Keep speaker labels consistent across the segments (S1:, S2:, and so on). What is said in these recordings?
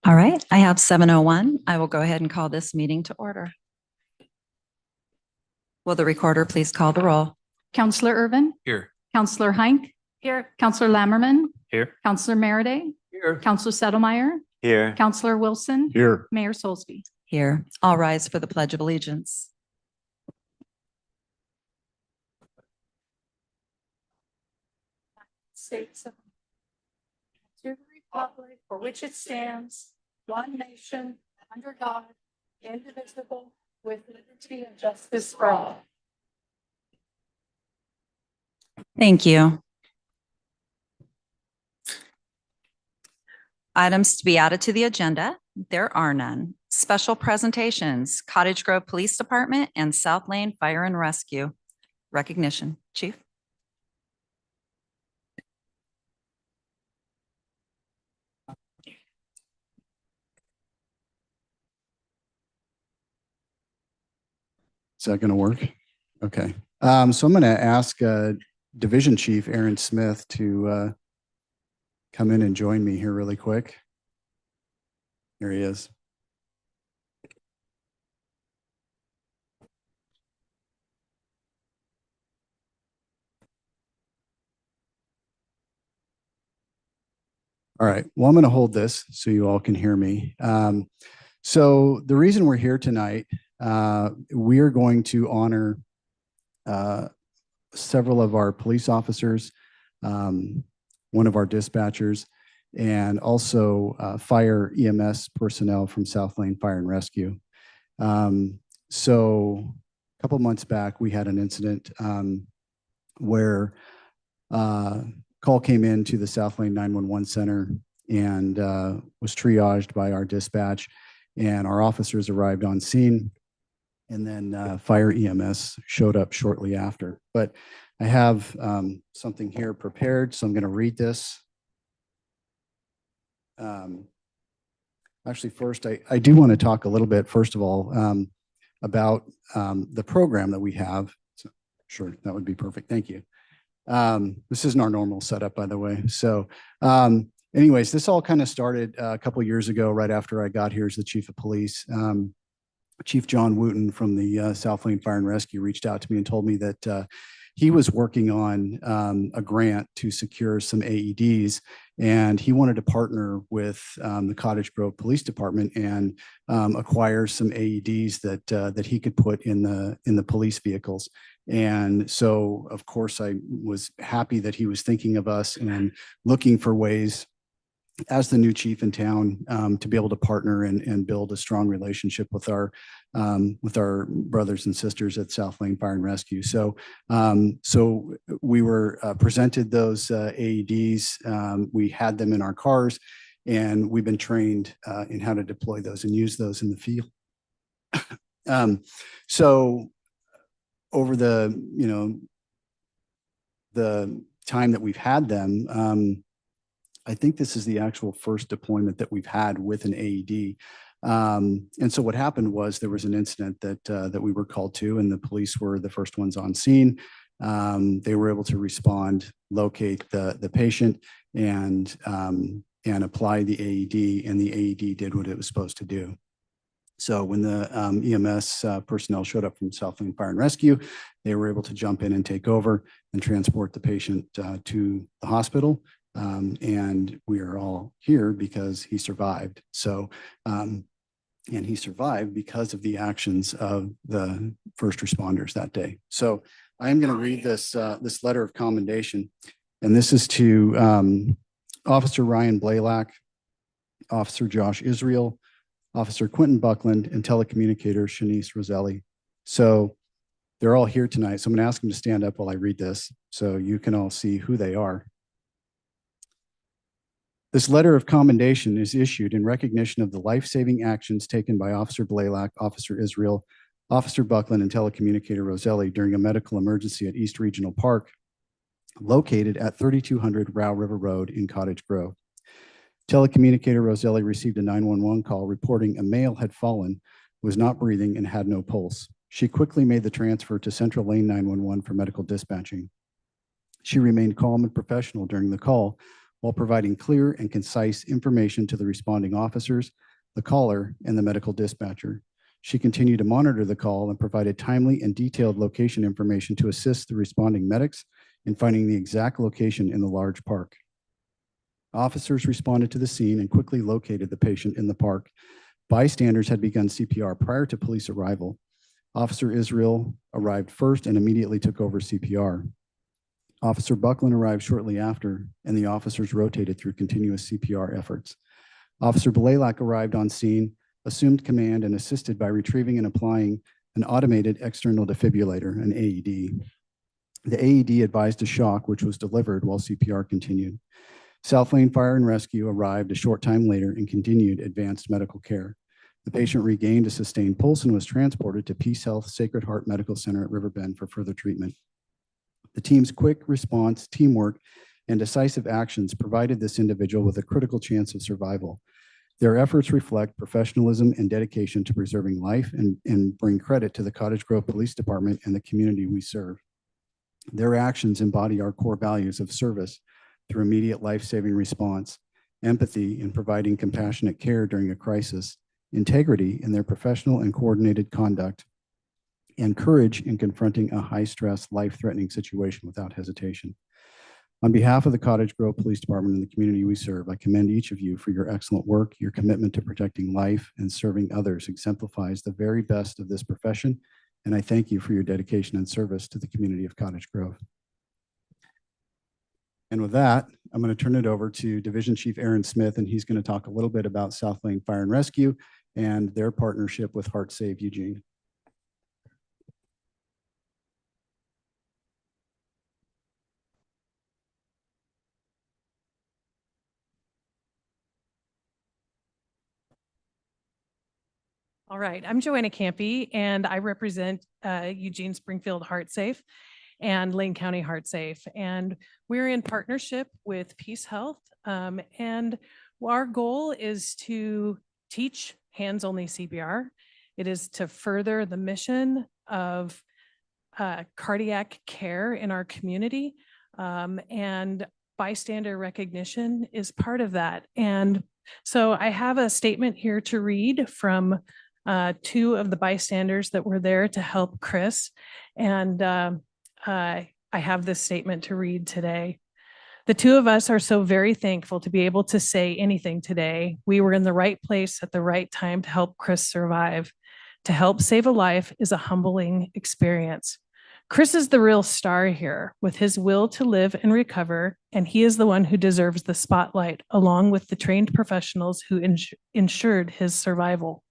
S1: All right, I have 7:01. I will go ahead and call this meeting to order. Will the recorder please call the roll?
S2: Counselor Irvin,
S3: Here.
S2: Counselor Heinck,
S1: Here.
S2: Counselor Lammerman,
S3: Here.
S2: Counselor Merriday,
S3: Here.
S2: Counselor Settlemeyer,
S3: Here.
S2: Counselor Wilson,
S3: Here.
S2: Mayor Soulsby.
S1: Here. All rise for the Pledge of Allegiance.
S4: States of to the republic for which it stands, one nation, under God, indivisible, with liberty and justice for all.
S1: Thank you. Items to be added to the agenda. There are none. Special presentations, Cottage Grove Police Department and South Lane Fire and Rescue. Recognition, Chief.
S5: Is that going to work? Okay. So I'm going to ask Division Chief Aaron Smith to come in and join me here really quick. Here he is. All right. Well, I'm going to hold this so you all can hear me. So the reason we're here tonight, we are going to honor several of our police officers, one of our dispatchers, and also fire EMS personnel from South Lane Fire and Rescue. So a couple months back, we had an incident where call came in to the South Lane 911 center and was triaged by our dispatch, and our officers arrived on scene, and then fire EMS showed up shortly after. But I have something here prepared, so I'm going to read this. Actually, first, I do want to talk a little bit, first of all, about the program that we have. So, sure, that would be perfect. Thank you. This isn't our normal setup, by the way. So anyways, this all kind of started a couple years ago, right after I got here as the chief of police. Chief John Wooten from the South Lane Fire and Rescue reached out to me and told me that he was working on a grant to secure some AEDs, and he wanted to partner with the Cottage Grove Police Department and acquire some AEDs that he could put in the police vehicles. And so, of course, I was happy that he was thinking of us and looking for ways as the new chief in town to be able to partner and build a strong relationship with our brothers and sisters at South Lane Fire and Rescue. So we were presented those AEDs. We had them in our cars, and we've been trained in how to deploy those and use those in the field. So over the time that we've had them, I think this is the actual first deployment that we've had with an AED. And so what happened was there was an incident that we were called to, and the police were the first ones on scene. They were able to respond, locate the patient, and apply the AED, and the AED did what it was supposed to do. So when the EMS personnel showed up from South Lane Fire and Rescue, they were able to jump in and take over and transport the patient to the hospital. And we are all here because he survived. So, and he survived because of the actions of the first responders that day. So I am going to read this letter of commendation, and this is to Officer Ryan Blaylock, Officer Josh Israel, Officer Quentin Buckland, and telecommunicator Shanice Roselli. So they're all here tonight. So I'm going to ask them to stand up while I read this so you can all see who they are. This letter of commendation is issued in recognition of the life-saving actions taken by Officer Blaylock, Officer Israel, Officer Buckland, and telecommunicator Roselli during a medical emergency at East Regional Park, located at 3200 Row River Road in Cottage Grove. Telecommunicator Roselli received a 911 call reporting a male had fallen, was not breathing, and had no pulse. She quickly made the transfer to Central Lane 911 for medical dispatching. She remained calm and professional during the call, while providing clear and concise information to the responding officers, the caller, and the medical dispatcher. She continued to monitor the call and provided timely and detailed location information to assist the responding medics in finding the exact location in the large park. Officers responded to the scene and quickly located the patient in the park. Bystanders had begun CPR prior to police arrival. Officer Israel arrived first and immediately took over CPR. Officer Buckland arrived shortly after, and the officers rotated through continuous CPR efforts. Officer Blaylock arrived on scene, assumed command, and assisted by retrieving and applying an automated external defibrillator, an AED. The AED advised a shock, which was delivered while CPR continued. South Lane Fire and Rescue arrived a short time later and continued advanced medical care. The patient regained a sustained pulse and was transported to Peace Health Sacred Heart Medical Center at Riverbend for further treatment. The team's quick response, teamwork, and decisive actions provided this individual with a critical chance of survival. Their efforts reflect professionalism and dedication to preserving life and bring credit to the Cottage Grove Police Department and the community we serve. Their actions embody our core values of service through immediate life-saving response, empathy in providing compassionate care during a crisis, integrity in their professional and coordinated conduct, and courage in confronting a high-stress, life-threatening situation without hesitation. On behalf of the Cottage Grove Police Department and the community we serve, I commend each of you for your excellent work. Your commitment to protecting life and serving others exemplifies the very best of this profession, and I thank you for your dedication and service to the community of Cottage Grove. And with that, I'm going to turn it over to Division Chief Aaron Smith, and he's going to talk a little bit about South Lane Fire and Rescue and their partnership with Heart Save Eugene.
S3: All right, I'm Joanna Campy, and I represent Eugene Springfield Heart Safe and Lane County Heart Safe. And we're in partnership with Peace Health. And our goal is to teach hands-only CPR. It is to further the mission of cardiac care in our community. And bystander recognition is part of that. And so I have a statement here to read from two of the bystanders that were there to help Chris. And I have this statement to read today. The two of us are so very thankful to be able to say anything today. We were in the right place at the right time to help Chris survive. To help save a life is a humbling experience. Chris is the real star here with his will to live and recover, and he is the one who deserves the spotlight along with the trained professionals who ensured his survival.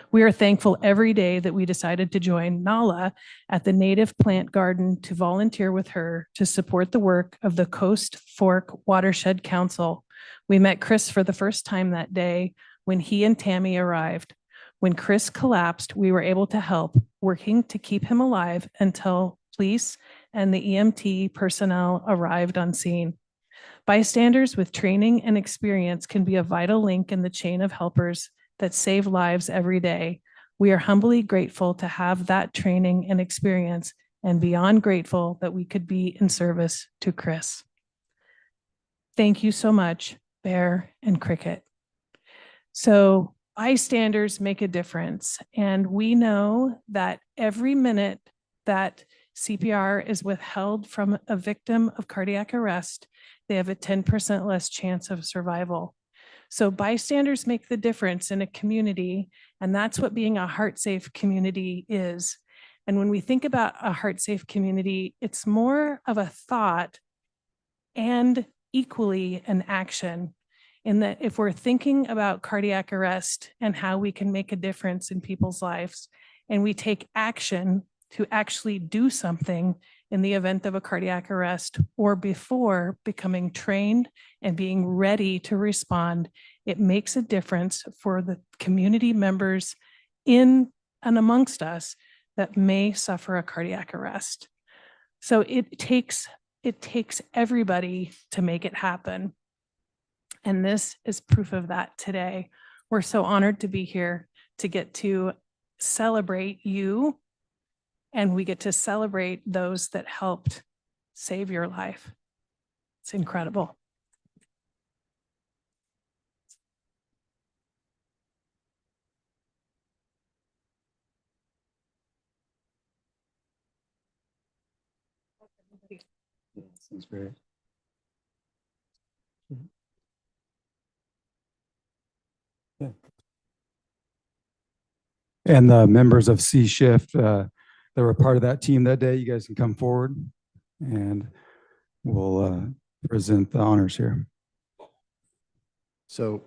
S3: We are thankful every day that we decided to join Nala at the Native Plant Garden to volunteer with her to support the work of the Coast Fork Watershed Council. We met Chris for the first time that day when he and Tammy arrived. When Chris collapsed, we were able to help, working to keep him alive until police and the EMT personnel arrived on scene. Bystanders with training and experience can be a vital link in the chain of helpers that save lives every day. We are humbly grateful to have that training and experience, and beyond grateful that we could be in service to Chris. Thank you so much, Bear and Cricket. So bystanders make a difference, and we know that every minute that CPR is withheld from a victim of cardiac arrest, they have a 10% less chance of survival. So bystanders make the difference in a community, and that's what being a heart safe community is. And when we think about a heart safe community, it's more of a thought and equally an action, in that if we're thinking about cardiac arrest and how we can make a difference in people's lives, and we take action to actually do something in the event of a cardiac arrest or before becoming trained and being ready to respond, it makes a difference for the community members in and amongst us that may suffer a cardiac arrest. So it takes everybody to make it happen. And this is proof of that today. We're so honored to be here to get to celebrate you, and we get to celebrate those that helped save your life. It's incredible.
S5: Yeah, sounds great.
S6: And the members of C Shift that were part of that team that day, you guys can come forward and we'll present the honors here.
S5: So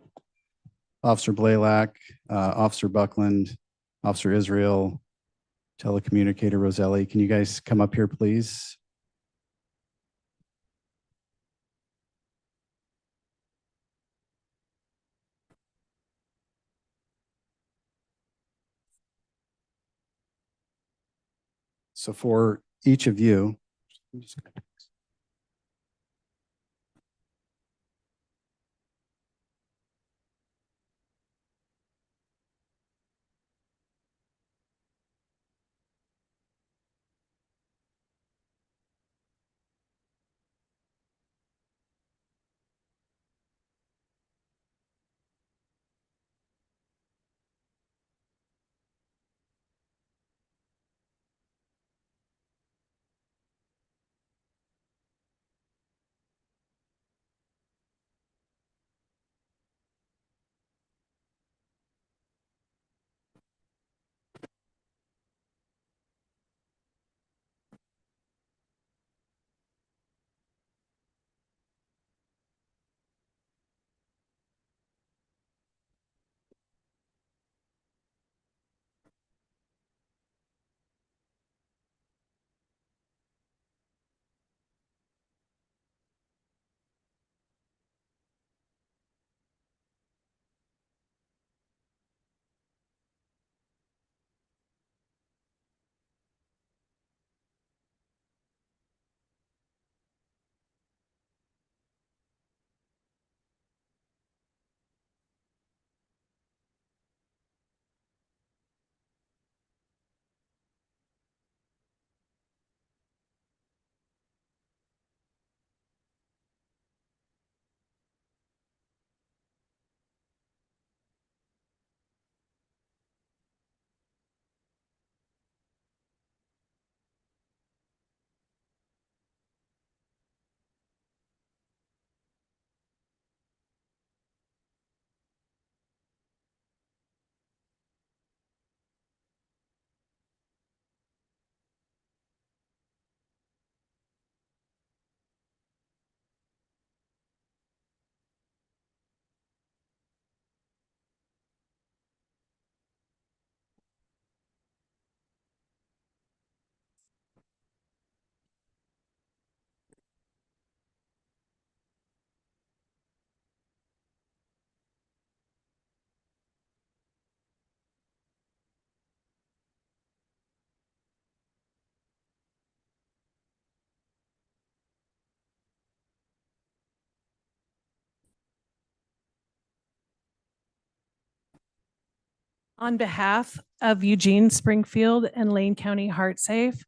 S5: Officer Blaylock, Officer Buckland, Officer Israel, Telecommunicator Roselli, can you guys come up here, please? So for each of you,
S3: On behalf of Eugene, Springfield, and Lane County Heart Safe,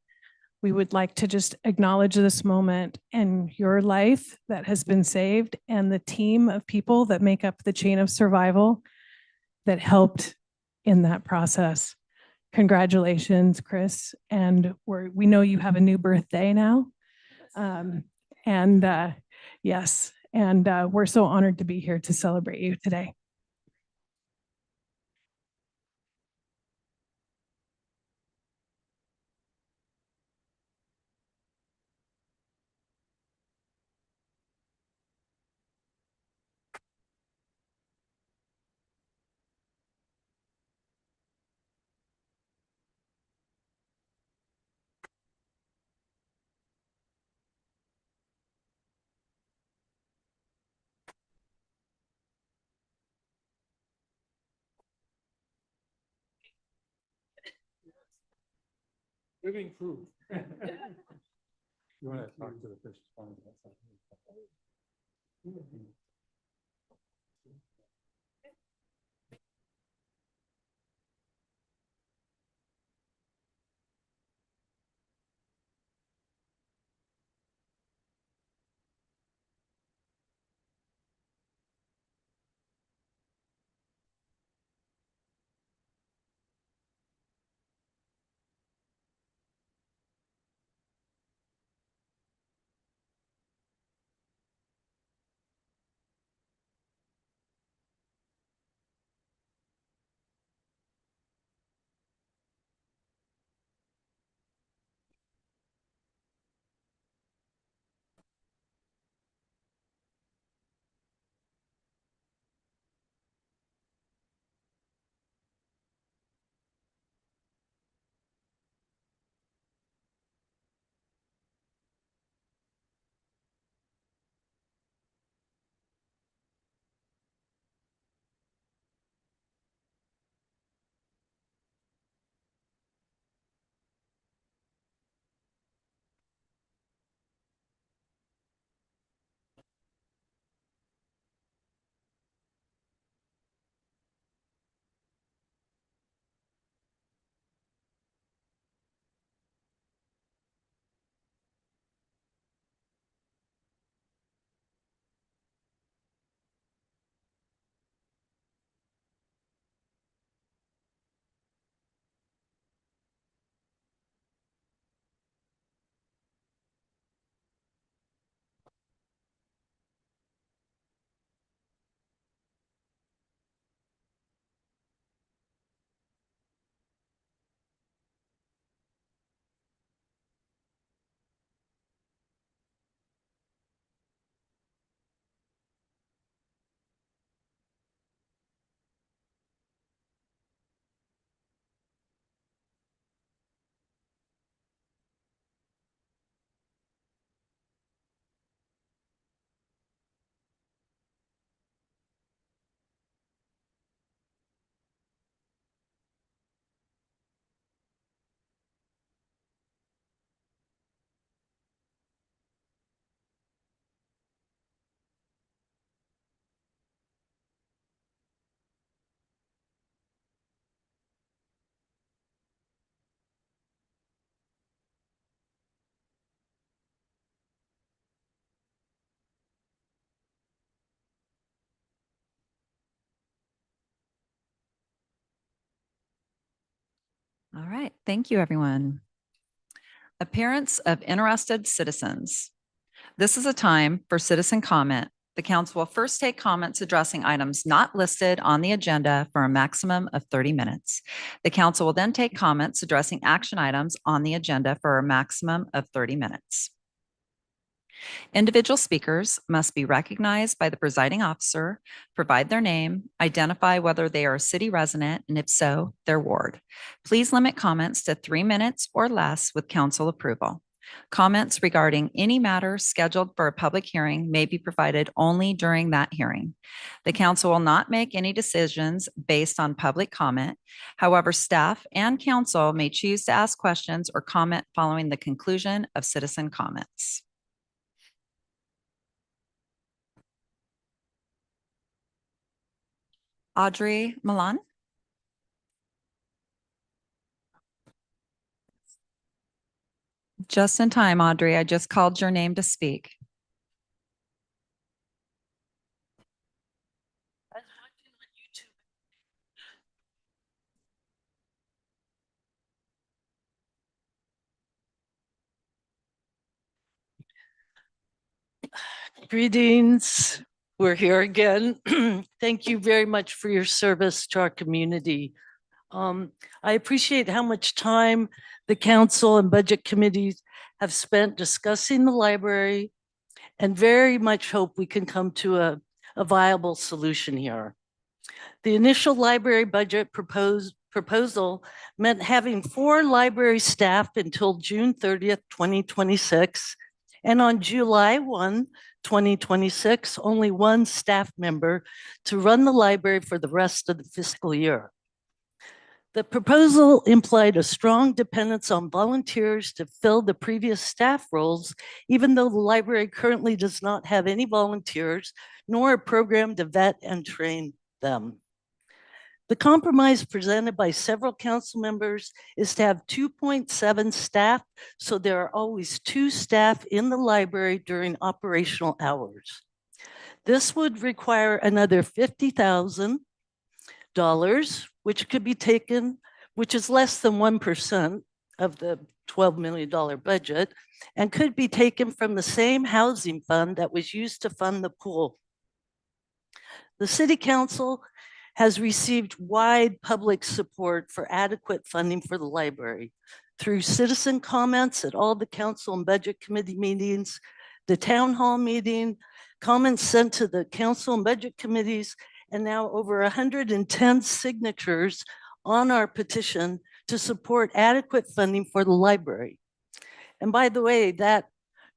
S3: we would like to just acknowledge this moment and your life that has been saved and the team of people that make up the chain of survival that helped in that process. Congratulations, Chris. And we know you have a new birthday now. Yes, and we're so honored to be here to celebrate you today.
S6: Living proof. You want to talk to the first responders?
S1: All right, thank you, everyone. Appearance of interested citizens. This is a time for citizen comment. The council will first take comments addressing items not listed on the agenda for a maximum of 30 minutes. The council will then take comments addressing action items on the agenda for a maximum of 30 minutes. Individual speakers must be recognized by the presiding officer, provide their name, identify whether they are a city resident, and if so, their ward. Please limit comments to 3 minutes or less with council approval. Comments regarding any matter scheduled for a public hearing may be provided only during that hearing. The council will not make any decisions based on public comment. However, staff and council may choose to ask questions or comment following the conclusion of citizen comments. Audrey Milan. Just in time, Audrey. I just called your name to speak.
S7: Greetings. We're here again. Thank you very much for your service to our community. I appreciate how much time the council and budget committees have spent discussing the library and very much hope we can come to a viable solution here. The initial library budget proposal meant having 4 library staff until June 30th, 2026. And on July 1, 2026, only 1 staff member to run the library for the rest of the fiscal year. The proposal implied a strong dependence on volunteers to fill the previous staff roles, even though the library currently does not have any volunteers, nor a program to vet and train them. The compromise presented by several council members is to have 2.7 staff, so there are always 2 staff in the library during operational hours. This would require another $50,000, which could be taken, which is less than 1% of the $12 million budget, and could be taken from the same housing fund that was used to fund the pool. The City Council has received wide public support for adequate funding for the library through citizen comments at all the council and budget committee meetings, the town hall meeting, comments sent to the council and budget committees, and now over 110 signatures on our petition to support adequate funding for the library. And by the way, that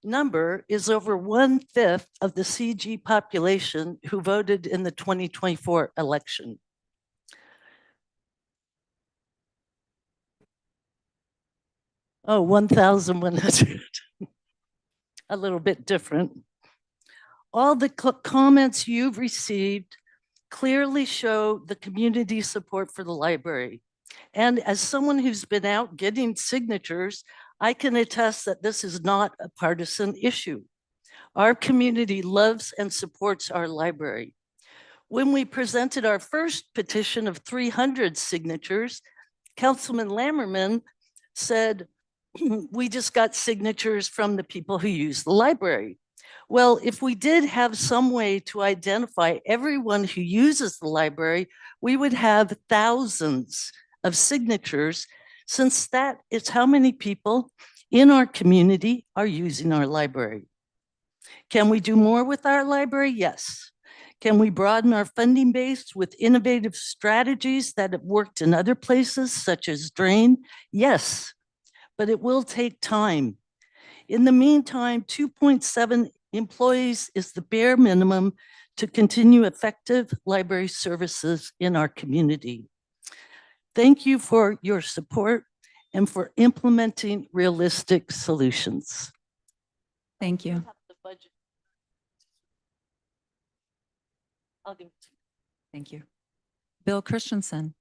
S7: number is over 1/5 of the CG population who voted in the 2024 election. Oh, 1,100. A little bit different. All the comments you've received clearly show the community support for the library. And as someone who's been out getting signatures, I can attest that this is not a partisan issue. Our community loves and supports our library. When we presented our first petition of 300 signatures, Councilman Lammerman said, we just got signatures from the people who use the library. Well, if we did have some way to identify everyone who uses the library, we would have thousands of signatures, since that is how many people in our community are using our library. Can we do more with our library? Yes. Can we broaden our funding base with innovative strategies that have worked in other places, such as DRAIN? Yes, but it will take time. In the meantime, 2.7 employees is the bare minimum to continue effective library services in our community. Thank you for your support and for implementing realistic solutions.
S1: Thank you.
S7: I'll give it to you.
S1: Thank you. Bill Christensen.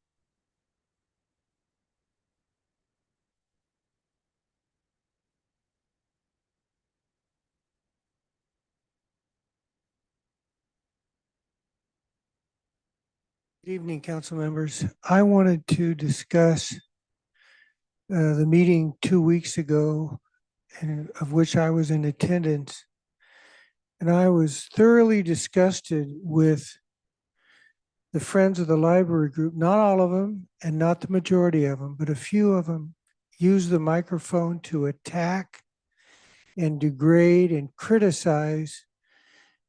S8: Good evening, council members. I wanted to discuss the meeting 2 weeks ago, and of which I was in attendance. And I was thoroughly disgusted with the Friends of the Library group. Not all of them, and not the majority of them, but a few of them use the microphone to attack and degrade and criticize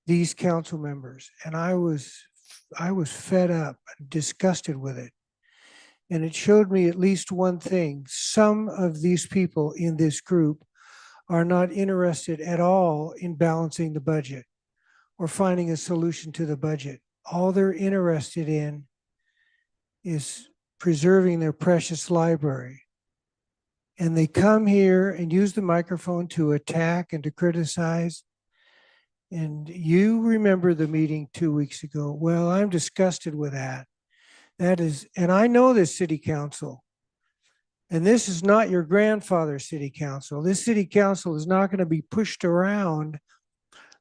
S8: these council members. And I was fed up, disgusted with it. And it showed me at least one thing. Some of these people in this group are not interested at all in balancing the budget or finding a solution to the budget. All they're interested in is preserving their precious library. And they come here and use the microphone to attack and to criticize. And you remember the meeting 2 weeks ago. Well, I'm disgusted with that. That is, and I know this city council. And this is not your grandfather's city council. This city council is not going to be pushed around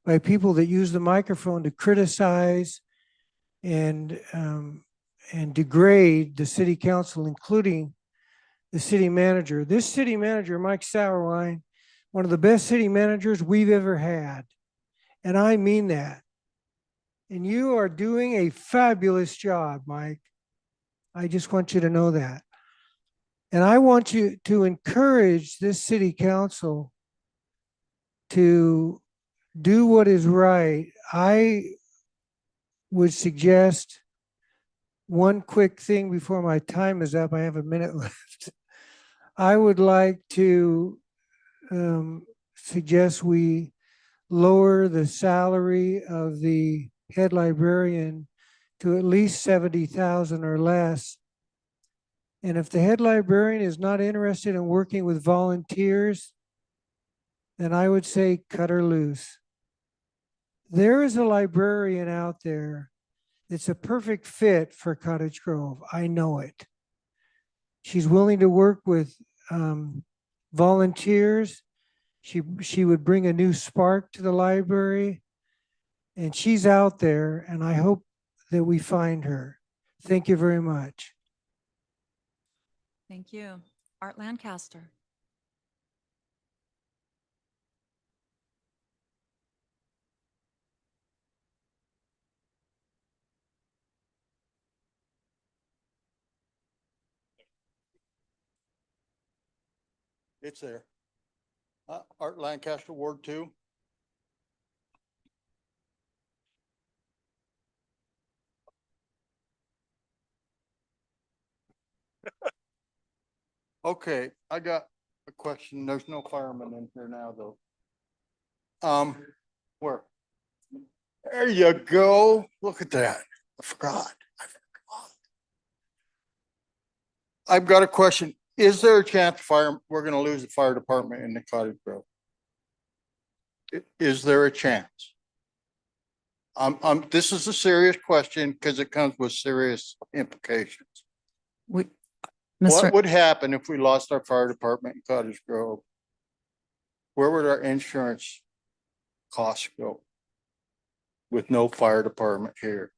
S8: by people that use the microphone to criticize and degrade the city council, including the city manager. This city manager, Mike Sauerwein, one of the best city managers we've ever had. And I mean that. And you are doing a fabulous job, Mike. I just want you to know that. And I want you to encourage this city council to do what is right. I would suggest one quick thing before my time is up. I have a minute left. I would like to suggest we lower the salary of the head librarian to at least 70,000 or less. And if the head librarian is not interested in working with volunteers, then I would say cut her loose. There is a librarian out there that's a perfect fit for Cottage Grove. I know it. She's willing to work with volunteers. She would bring a new spark to the library. And she's out there, and I hope that we find her. Thank you very much.
S1: Thank you. Art Lancaster.
S9: It's there. Art Lancaster, Ward 2. Okay, I got a question. There's no fireman in here now, though. Where? There you go. Look at that. I forgot. I've got a question. Is there a chance we're going to lose the fire department in the Cottage Grove? Is there a chance? This is a serious question because it comes with serious implications.
S1: We,
S9: What
S1: Mr.
S9: would happen if we lost our fire department in Cottage Grove? Where would our insurance costs go with no fire department here?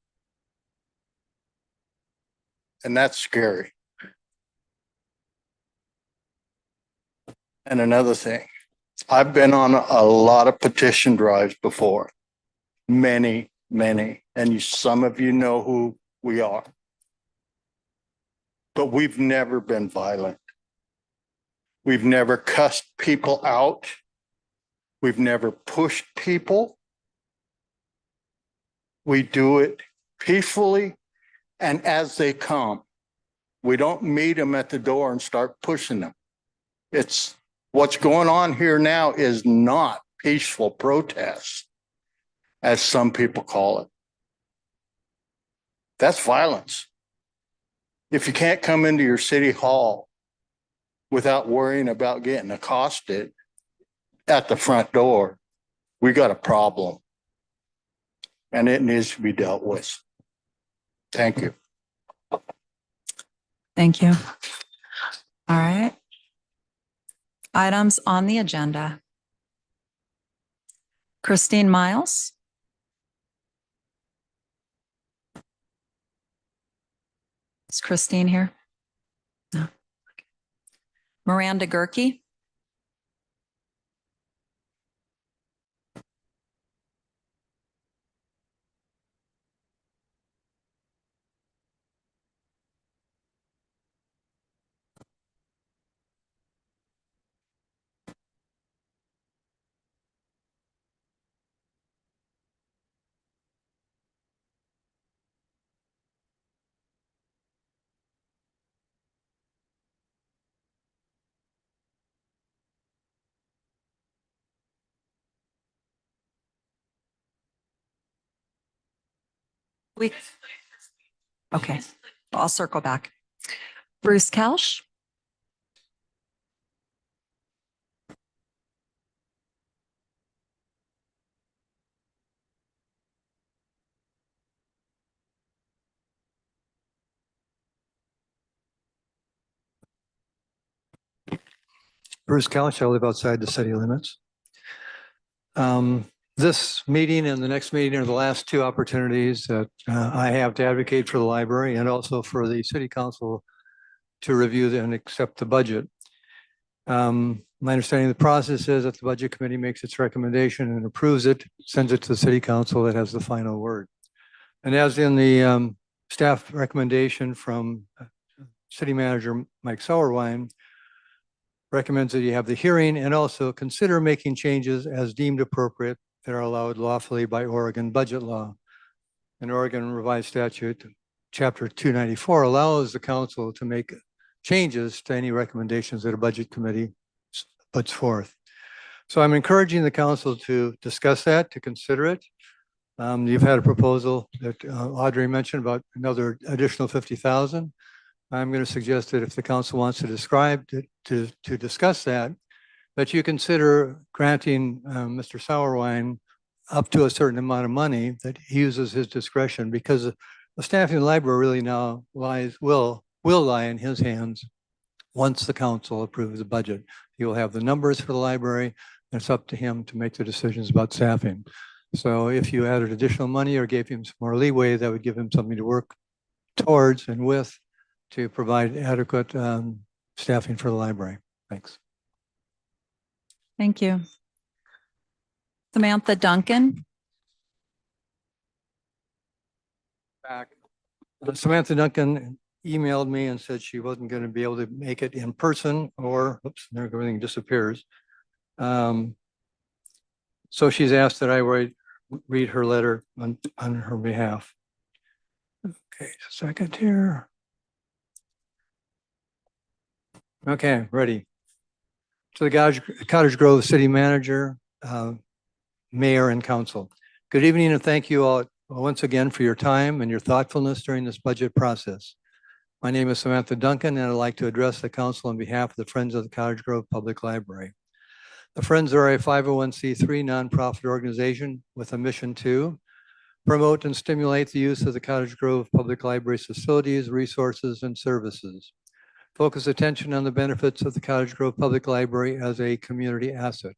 S9: And that's scary. And another thing, I've been on a lot of petition drives before. Many, and some of you know who we are. But we've never been violent. We've never cussed people out. We've never pushed people. We do it peacefully and as they come. We don't meet them at the door and start pushing them. It's what's going on here now is not peaceful protests, as some people call it. That's violence. If you can't come into your city hall without worrying about getting accosted at the front door, we got a problem. And it needs to be dealt with. Thank you.
S1: Thank you. All right. Items on the agenda. Christine Miles. Is Christine here? No. Okay. Miranda Gerke, we, okay, I'll circle back. Bruce Kelsch,
S10: Bruce Couch, I live outside the city limits. This meeting and the next meeting are the last two opportunities that I have to advocate for the library and also for the city council to review and accept the budget. My understanding of the process is that the budget committee makes its recommendation and approves it, sends it to the city council that has the final word. And as in the staff recommendation from city manager Mike Sauerwein, recommends that you have the hearing and also consider making changes as deemed appropriate that are allowed lawfully by Oregon budget law. And Oregon revised statute, chapter 294 allows the council to make changes to any recommendations that a budget committee puts forth. So I'm encouraging the council to discuss that, to consider it. You've had a proposal that Audrey mentioned about another additional 50,000. I'm going to suggest that if the council wants to to discuss that you consider granting Mr. Sauerwein up to a certain amount of money that he uses his discretion, because the staffing of the library really now will lie in his hands once the council approves the budget. He will have the numbers for the library, and it's up to him to make the decisions about staffing. So if you added additional money or gave him some more leeway, that would give him something to work towards and with to provide adequate staffing for the library. Thanks.
S1: thank you. Samantha Duncan,
S10: Back. Samantha Duncan emailed me and said she wasn't going to be able to make it in person, or oops, there everything disappears. So she's asked that I read her letter on her behalf. Okay, a second here. Okay, ready. To the Cottage Grove City Manager, Mayor and Council. Good evening and thank you all once again for your time and your thoughtfulness during this budget process. My name is Samantha Duncan and I'd like to address the council on behalf of the Friends of the Cottage Grove Public Library. The Friends are a 501c3 nonprofit organization with a mission to promote and stimulate the use of the Cottage Grove Public Library's facilities, resources, and services. Focus attention on the benefits of the Cottage Grove Public Library as a community asset.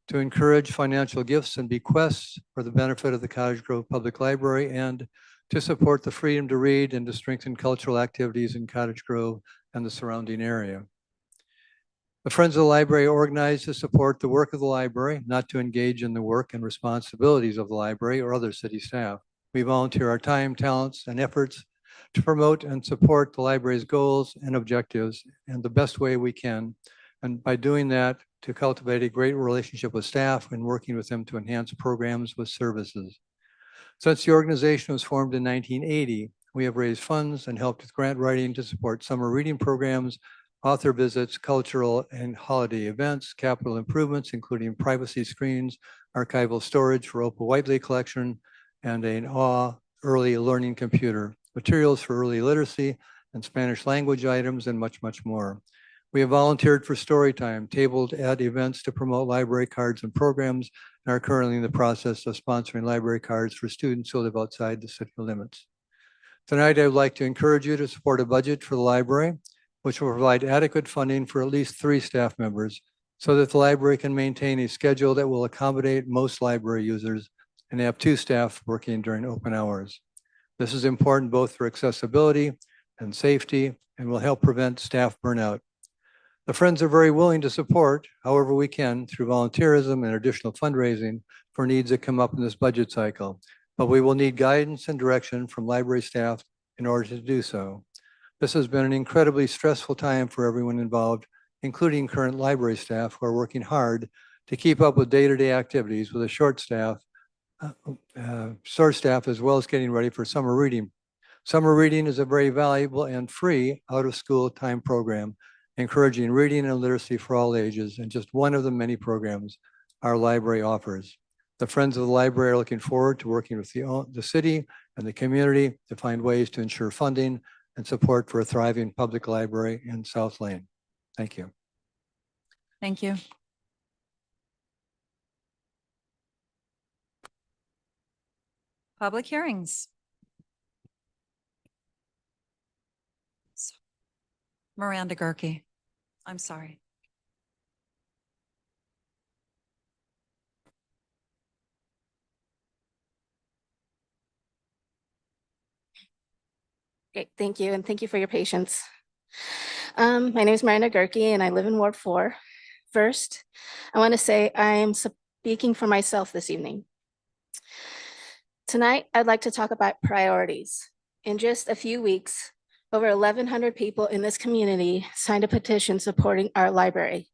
S10: To encourage financial gifts and bequests for the benefit of the Cottage Grove Public Library, and to support the freedom to read and to strengthen cultural activities in Cottage Grove and the surrounding area. The Friends of the Library are organized to support the work of the library, not to engage in the work and responsibilities of the library or other city staff. We volunteer our time, talents, and efforts to promote and support the library's goals and objectives in the best way we can. And by doing that, to cultivate a great relationship with staff and working with them to enhance programs with services. Since the organization was formed in 1980, we have raised funds and helped with grant writing to support summer reading programs, author visits, cultural and holiday events, capital improvements, including privacy screens, archival storage for Opal Whiteley collection, and an AWE early learning computer, materials for early literacy and Spanish language items, and much, much more. We have volunteered for story time, tabled at events to promote library cards and programs, and are currently in the process of sponsoring library cards for students who live outside the city limits. Tonight, I would like to encourage you to support a budget for the library, which will provide adequate funding for at least 3 staff members so that the library can maintain a schedule that will accommodate most library users and have 2 staff working during open hours. This is important both for accessibility and safety and will help prevent staff burnout. The Friends are very willing to support however we can through volunteerism and additional fundraising for needs that come up in this budget cycle. But we will need guidance and direction from library staff in order to do so. This has been an incredibly stressful time for everyone involved, including current library staff who are working hard to keep up with day-to-day activities with a short staff, as well as getting ready for summer reading. Summer reading is a very valuable and free out-of-school time program, encouraging reading and literacy for all ages, and just one of the many programs our library offers. The Friends of the Library are looking forward to working with the city and the community to find ways to ensure funding and support for a thriving public library in South Lane. Thank you.
S1: Thank you. Public hearings. Miranda Gerke. I'm sorry.
S11: Great, thank you, and thank you for your patience. My name is Miranda Gerke, and I live in Ward 4. First, I want to say I am speaking for myself this evening. Tonight, I'd like to talk about priorities. In just a few weeks, over 1,100 people in this community signed a petition supporting our library.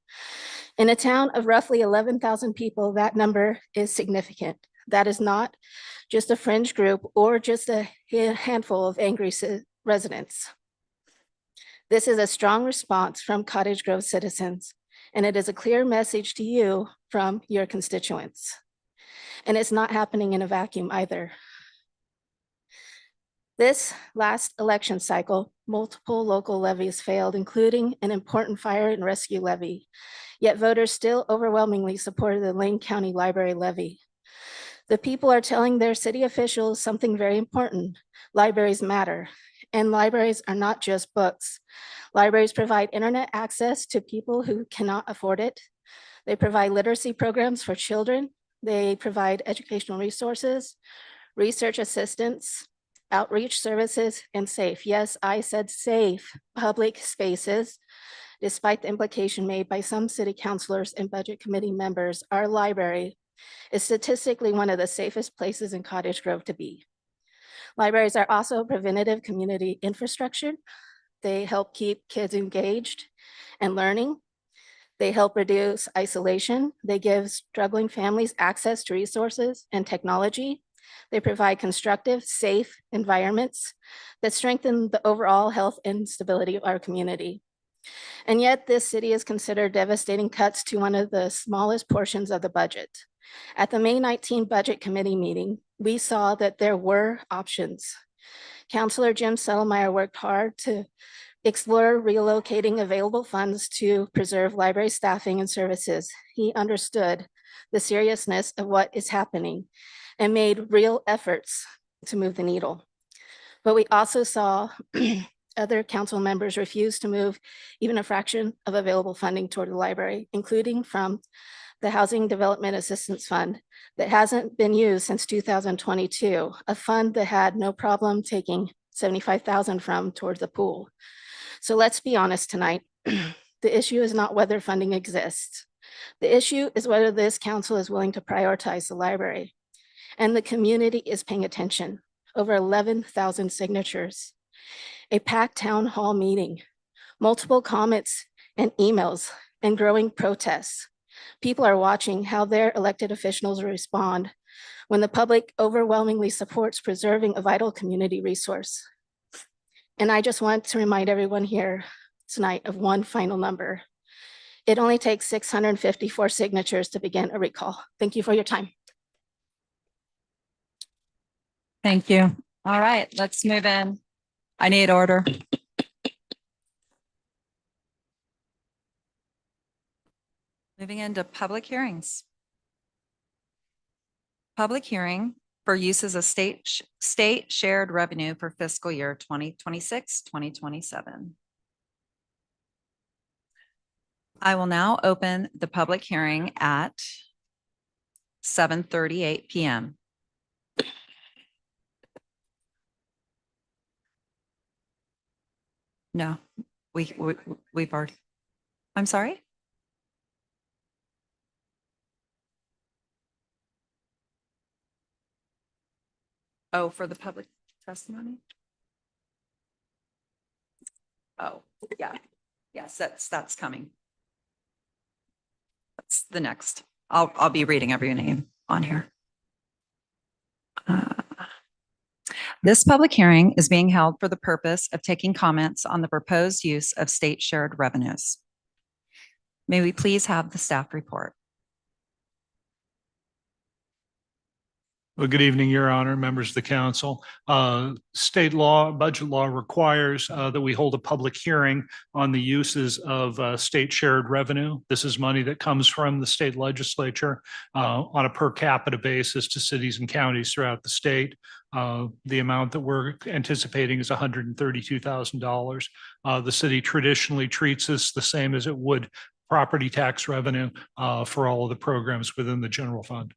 S11: In a town of roughly 11,000 people, that number is significant. That is not just a fringe group or just a handful of angry residents. This is a strong response from Cottage Grove citizens, and it is a clear message to you from your constituents. And it's not happening in a vacuum either. This last election cycle, multiple local levies failed, including an important fire and rescue levy. Yet voters still overwhelmingly supported the Lane County Library levy. The people are telling their city officials something very important. Libraries matter, and libraries are not just books. Libraries provide internet access to people who cannot afford it. They provide literacy programs for children. They provide educational resources, research assistance, outreach services, and safe, yes, I said safe, public spaces. Despite the implication made by some city councilors and budget committee members, our library is statistically one of the safest places in Cottage Grove to be. Libraries are also preventative community infrastructure. They help keep kids engaged and learning. They help reduce isolation. They give struggling families access to resources and technology. They provide constructive, safe environments that strengthen the overall health and stability of our community. And yet this city has considered devastating cuts to one of the smallest portions of the budget. At the May 19 Budget Committee meeting, we saw that there were options. Councilor Jim Settlemeyer worked hard to explore relocating available funds to preserve library staffing and services. He understood the seriousness of what is happening and made real efforts to move the needle. But we also saw other council members refuse to move even a fraction of available funding toward the library, including from the Housing Development Assistance Fund that hasn't been used since 2022, a fund that had no problem taking $75,000 from towards the pool. So let's be honest tonight. The issue is not whether funding exists. The issue is whether this council is willing to prioritize the library. And the community is paying attention. Over 11,000 signatures, a packed town hall meeting, multiple comments and emails, and growing protests. People are watching how their elected officials respond when the public overwhelmingly supports preserving a vital community resource. And I just want to remind everyone here tonight of one final number. It only takes 654 signatures to begin a recall. Thank you for your time.
S1: Thank you. All right, let's move in. I need order. Moving into public hearings. Public hearing for uses of state shared revenue for fiscal year 2026, 2027. I will now open the public hearing at 7:38 p.m. No, we've already. I'm sorry? Oh, for the public testimony? Oh, yeah. Yes, that's coming. That's the next. I'll be reading every name on here. This public hearing is being held for the purpose of taking comments on the proposed use of state shared revenues. May we please have the staff report?
S12: Well, good evening, Your Honor, members of the council. State law, budget law requires that we hold a public hearing on the uses of state shared revenue. This is money that comes from the state legislature on a per capita basis to cities and counties throughout the state. The amount that we're anticipating is $132,000. The city traditionally treats this the same as it would property tax revenue for all of the programs within the general fund.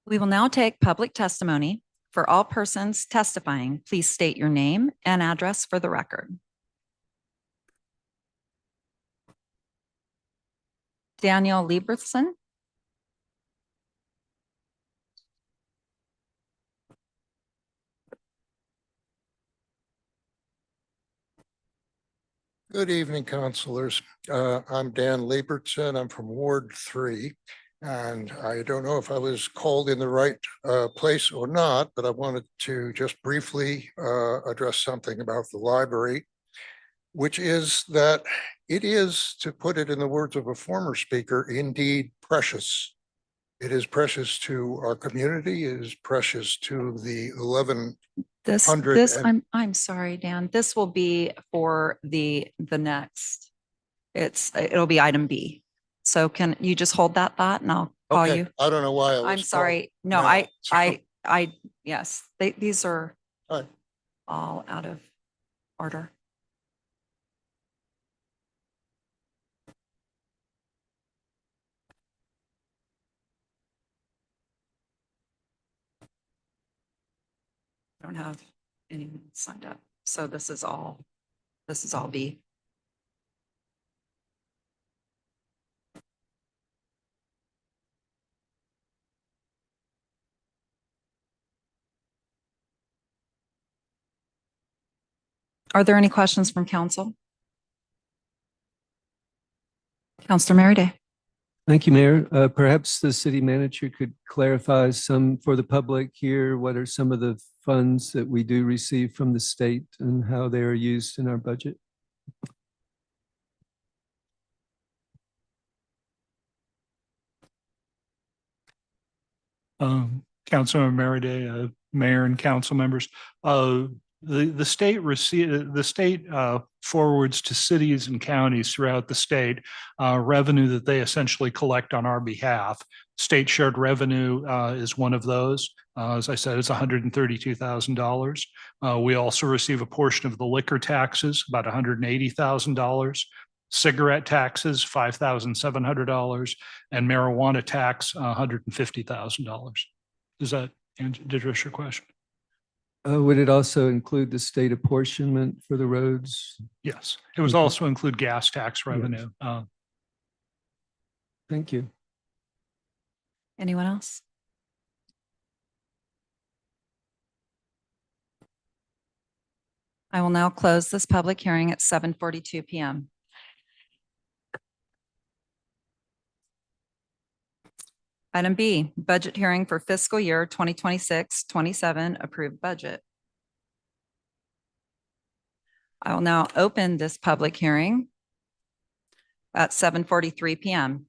S1: We will now take public testimony. For all persons testifying, please state your name and address for the record. Daniel Lieberson.
S13: Good evening, councilors. I'm Dan Liebertson. I'm from Ward 3. And I don't know if I was called in the right place or not, but I wanted to just briefly address something about the library, which is that it is, to put it in the words of a former speaker, indeed precious. It is precious to our community. It is precious to the 1100.
S1: I'm sorry, Dan. This will be for the next. It'll be item B. So can you just hold that thought and I'll call
S13: Okay,
S1: you?
S13: I don't know why I was
S1: I'm sorry. No,
S13: now.
S1: yes, these are
S13: All right.
S1: all out of order. I don't have anyone signed up. So this is all B. Are there any questions from council? Councilor Merryday.
S14: Thank you, Mayor. Perhaps the city manager could clarify some for the public here. What are some of the funds that we do receive from the state and how they are used in our budget?
S12: Councilmember Merryday, Mayor and council members, the state forwards to cities and counties throughout the state revenue that they essentially collect on our behalf. State shared revenue is one of those. As I said, it's $132,000. We also receive a portion of the liquor taxes, about $180,000. Cigarette taxes, $5,700, and marijuana tax, $150,000. Does that address your question?
S14: Would it also include the state apportionment for the roads?
S12: Yes, it was also include gas tax revenue.
S14: Thank you.
S1: Anyone else? I will now close this public hearing at 7:42 p.m. Item B, budget hearing for fiscal year 2026-27 approved budget. I will now open this public hearing at 7:43 p.m.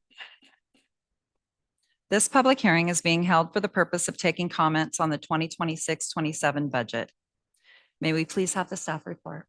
S1: This public hearing is being held for the purpose of taking comments on the 2026-27 budget. May we please have the staff report?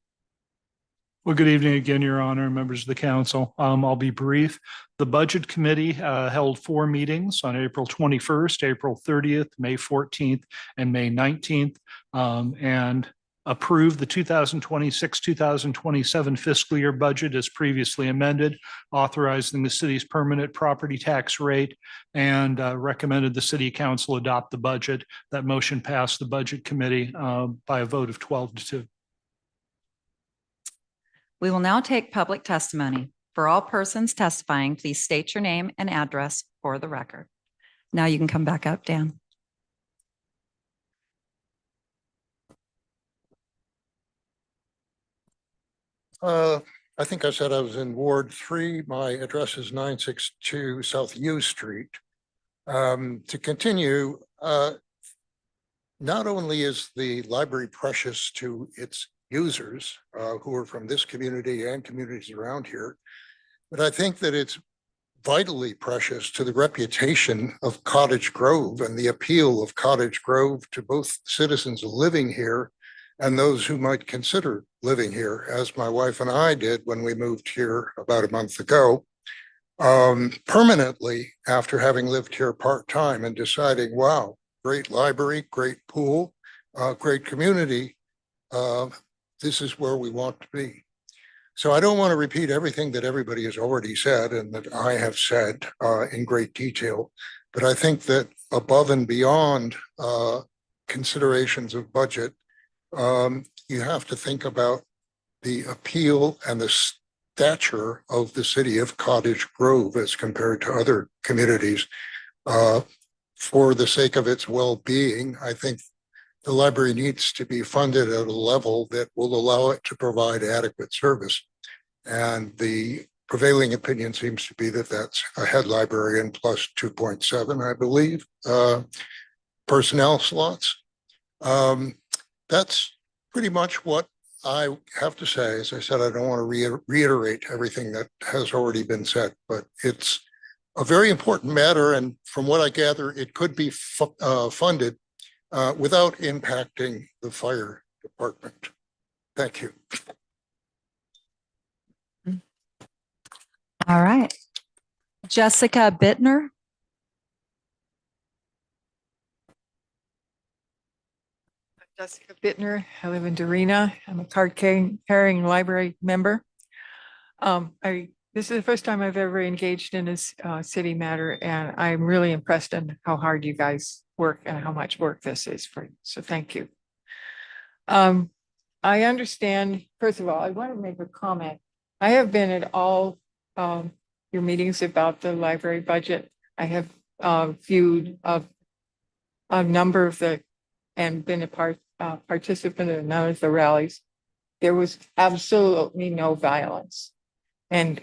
S12: Well, good evening again, Your Honor, members of the council. I'll be brief. The Budget Committee held 4 meetings on April 21st, April 30th, May 14th, and May 19th. And approve the 2026-2027 fiscal year budget as previously amended, authorizing the city's permanent property tax rate, and recommended the city council adopt the budget. That motion passed the budget committee by a vote of 12-2.
S1: We will now take public testimony. For all persons testifying, please state your name and address for the record. Now you can come back up, Dan.
S13: I think I said I was in Ward 3. My address is 962 South U Street. To continue, not only is the library precious to its users who are from this community and communities around here, but I think that it's vitally precious to the reputation of Cottage Grove and the appeal of Cottage Grove to both citizens living here and those who might consider living here, as my wife and I did when we moved here about a month ago, permanently after having lived here part-time and deciding, wow, great library, great pool, great community. This is where we want to be. So I don't want to repeat everything that everybody has already said and that I have said in great detail, but I think that above and beyond considerations of budget, you have to think about the appeal and the stature of the city of Cottage Grove as compared to other communities. For the sake of its well-being, I think the library needs to be funded at a level that will allow it to provide adequate service. And the prevailing opinion seems to be that that's a head librarian plus 2.7, I believe, personnel slots. That's pretty much what I have to say. As I said, I don't want to reiterate everything that has already been said, but it's a very important matter. And from what I gather, it could be funded without impacting the fire department. Thank you.
S1: All right. Jessica Bittner.
S15: Jessica Bittner. I live in Dorena. I'm a card carrying library member. This is the first time I've ever engaged in this city matter, and I'm really impressed on how hard you guys work and how much work this is for you. So thank you. I understand, first of all, I want to make a comment. I have been at all your meetings about the library budget. I have viewed a number of the and been a participant in none of the rallies. There was absolutely no violence. And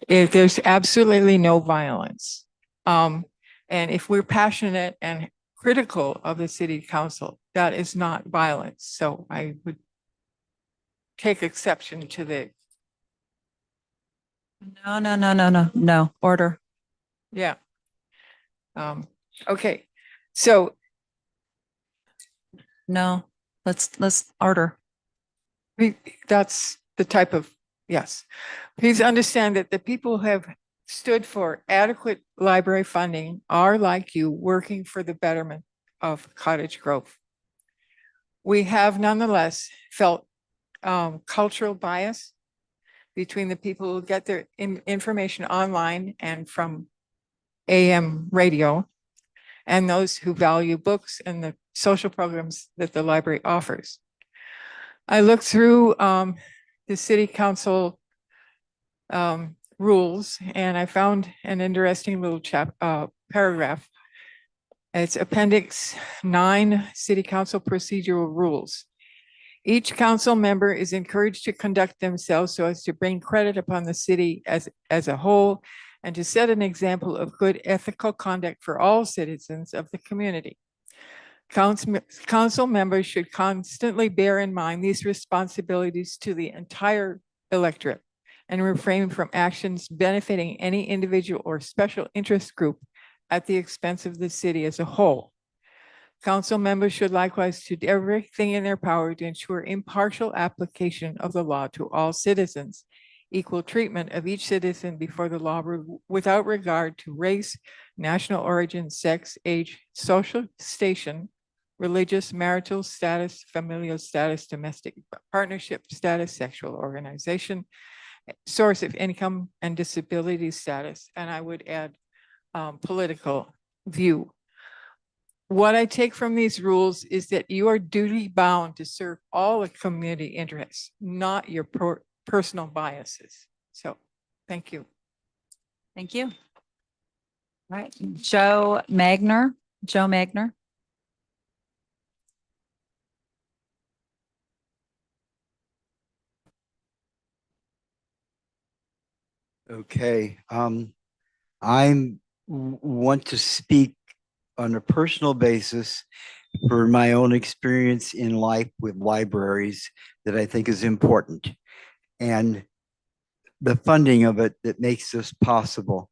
S15: if there's absolutely no violence. And if we're passionate and critical of the city council, that is not violence. So I would take exception to the.
S1: No, order.
S15: Yeah. Okay, so.
S1: No, let's order.
S15: That's the type of, yes. Please understand that the people who have stood for adequate library funding are like you, working for the betterment of Cottage Grove. We have nonetheless felt cultural bias between the people who get their information online and from AM radio and those who value books and the social programs that the library offers. I looked through the city council rules and I found an interesting little paragraph. It's Appendix 9, City Council Procedural Rules. Each council member is encouraged to conduct themselves so as to bring credit upon the city as a whole and to set an example of good ethical conduct for all citizens of the community. Council members should constantly bear in mind these responsibilities to the entire electorate and refrain from actions benefiting any individual or special interest group at the expense of the city as a whole. Council members should likewise do everything in their power to ensure impartial application of the law to all citizens, equal treatment of each citizen before the law without regard to race, national origin, sex, age, social station, religious, marital status, familial status, domestic partnership status, sexual organization, source of income, and disability status. And I would add political view. What I take from these rules is that you are duty bound to serve all the community interests, not your personal biases. So, thank you.
S1: Thank you. All right, Joe Magner. Joe Magner.
S16: Okay, want to speak on a personal basis for my own experience in life with libraries that I think is important, and the funding of it that makes this possible.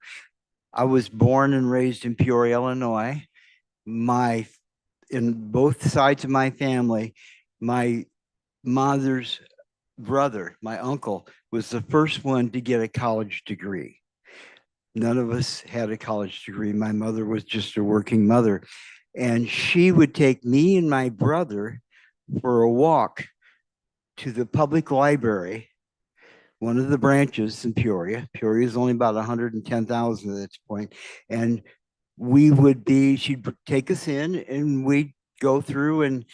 S16: I was born and raised in Peoria, Illinois. In both sides of my family, my mother's brother, my uncle, was the first one to get a college degree. None of us had a college degree. My mother was just a working mother. And she would take me and my brother for a walk to the public library, one of the branches in Peoria. Peoria is only about 110,000 at this point. And she'd take us in and we'd go through and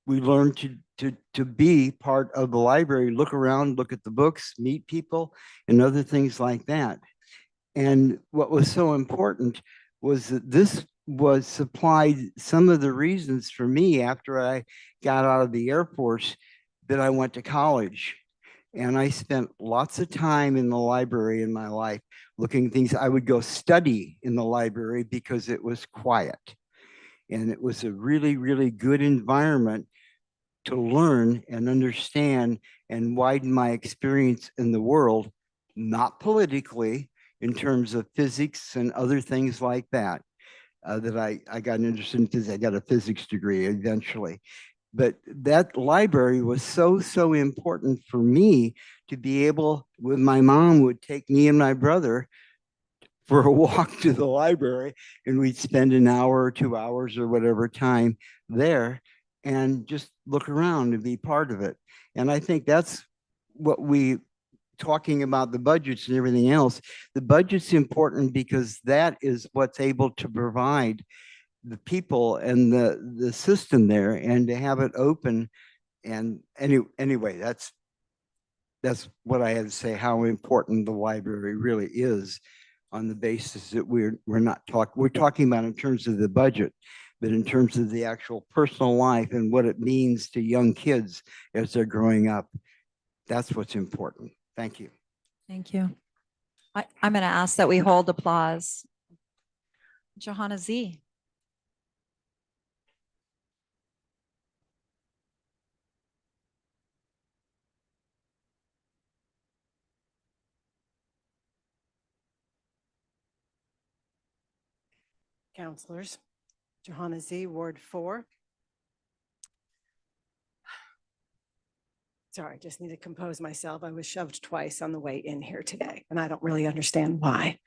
S16: we learned to be part of the library, look around, look at the books, meet people, and other things like that. And what was so important was that this was supplied some of the reasons for me after I got out of the Air Force that I went to college. And I spent lots of time in the library in my life looking at things. I would go study in the library because it was quiet. And it was a really, really good environment to learn and understand and widen my experience in the world, not politically, in terms of physics and other things like that, that I got interested in physics. I got a physics degree eventually. But that library was so important for me to be able, with my mom would take me and my brother for a walk to the library, and we'd spend an hour or 2 hours or whatever time there and just look around and be part of it. And I think that's what talking about the budgets and everything else, the budget's important because that is what's able to provide the people and the system there, and to have it open. And anyway, that's what I had to say, how important the library really is, on the basis that we're talking about in terms of the budget, but in terms of the actual personal life and what it means to young kids as they're growing up. That's what's important. Thank you.
S1: Thank you. I'm going to ask that we hold applause. Johanna Z.
S17: Councilors, Johanna Z, Ward 4. Sorry, just need to compose myself. I was shoved twice on the way in here today, and I don't really understand why.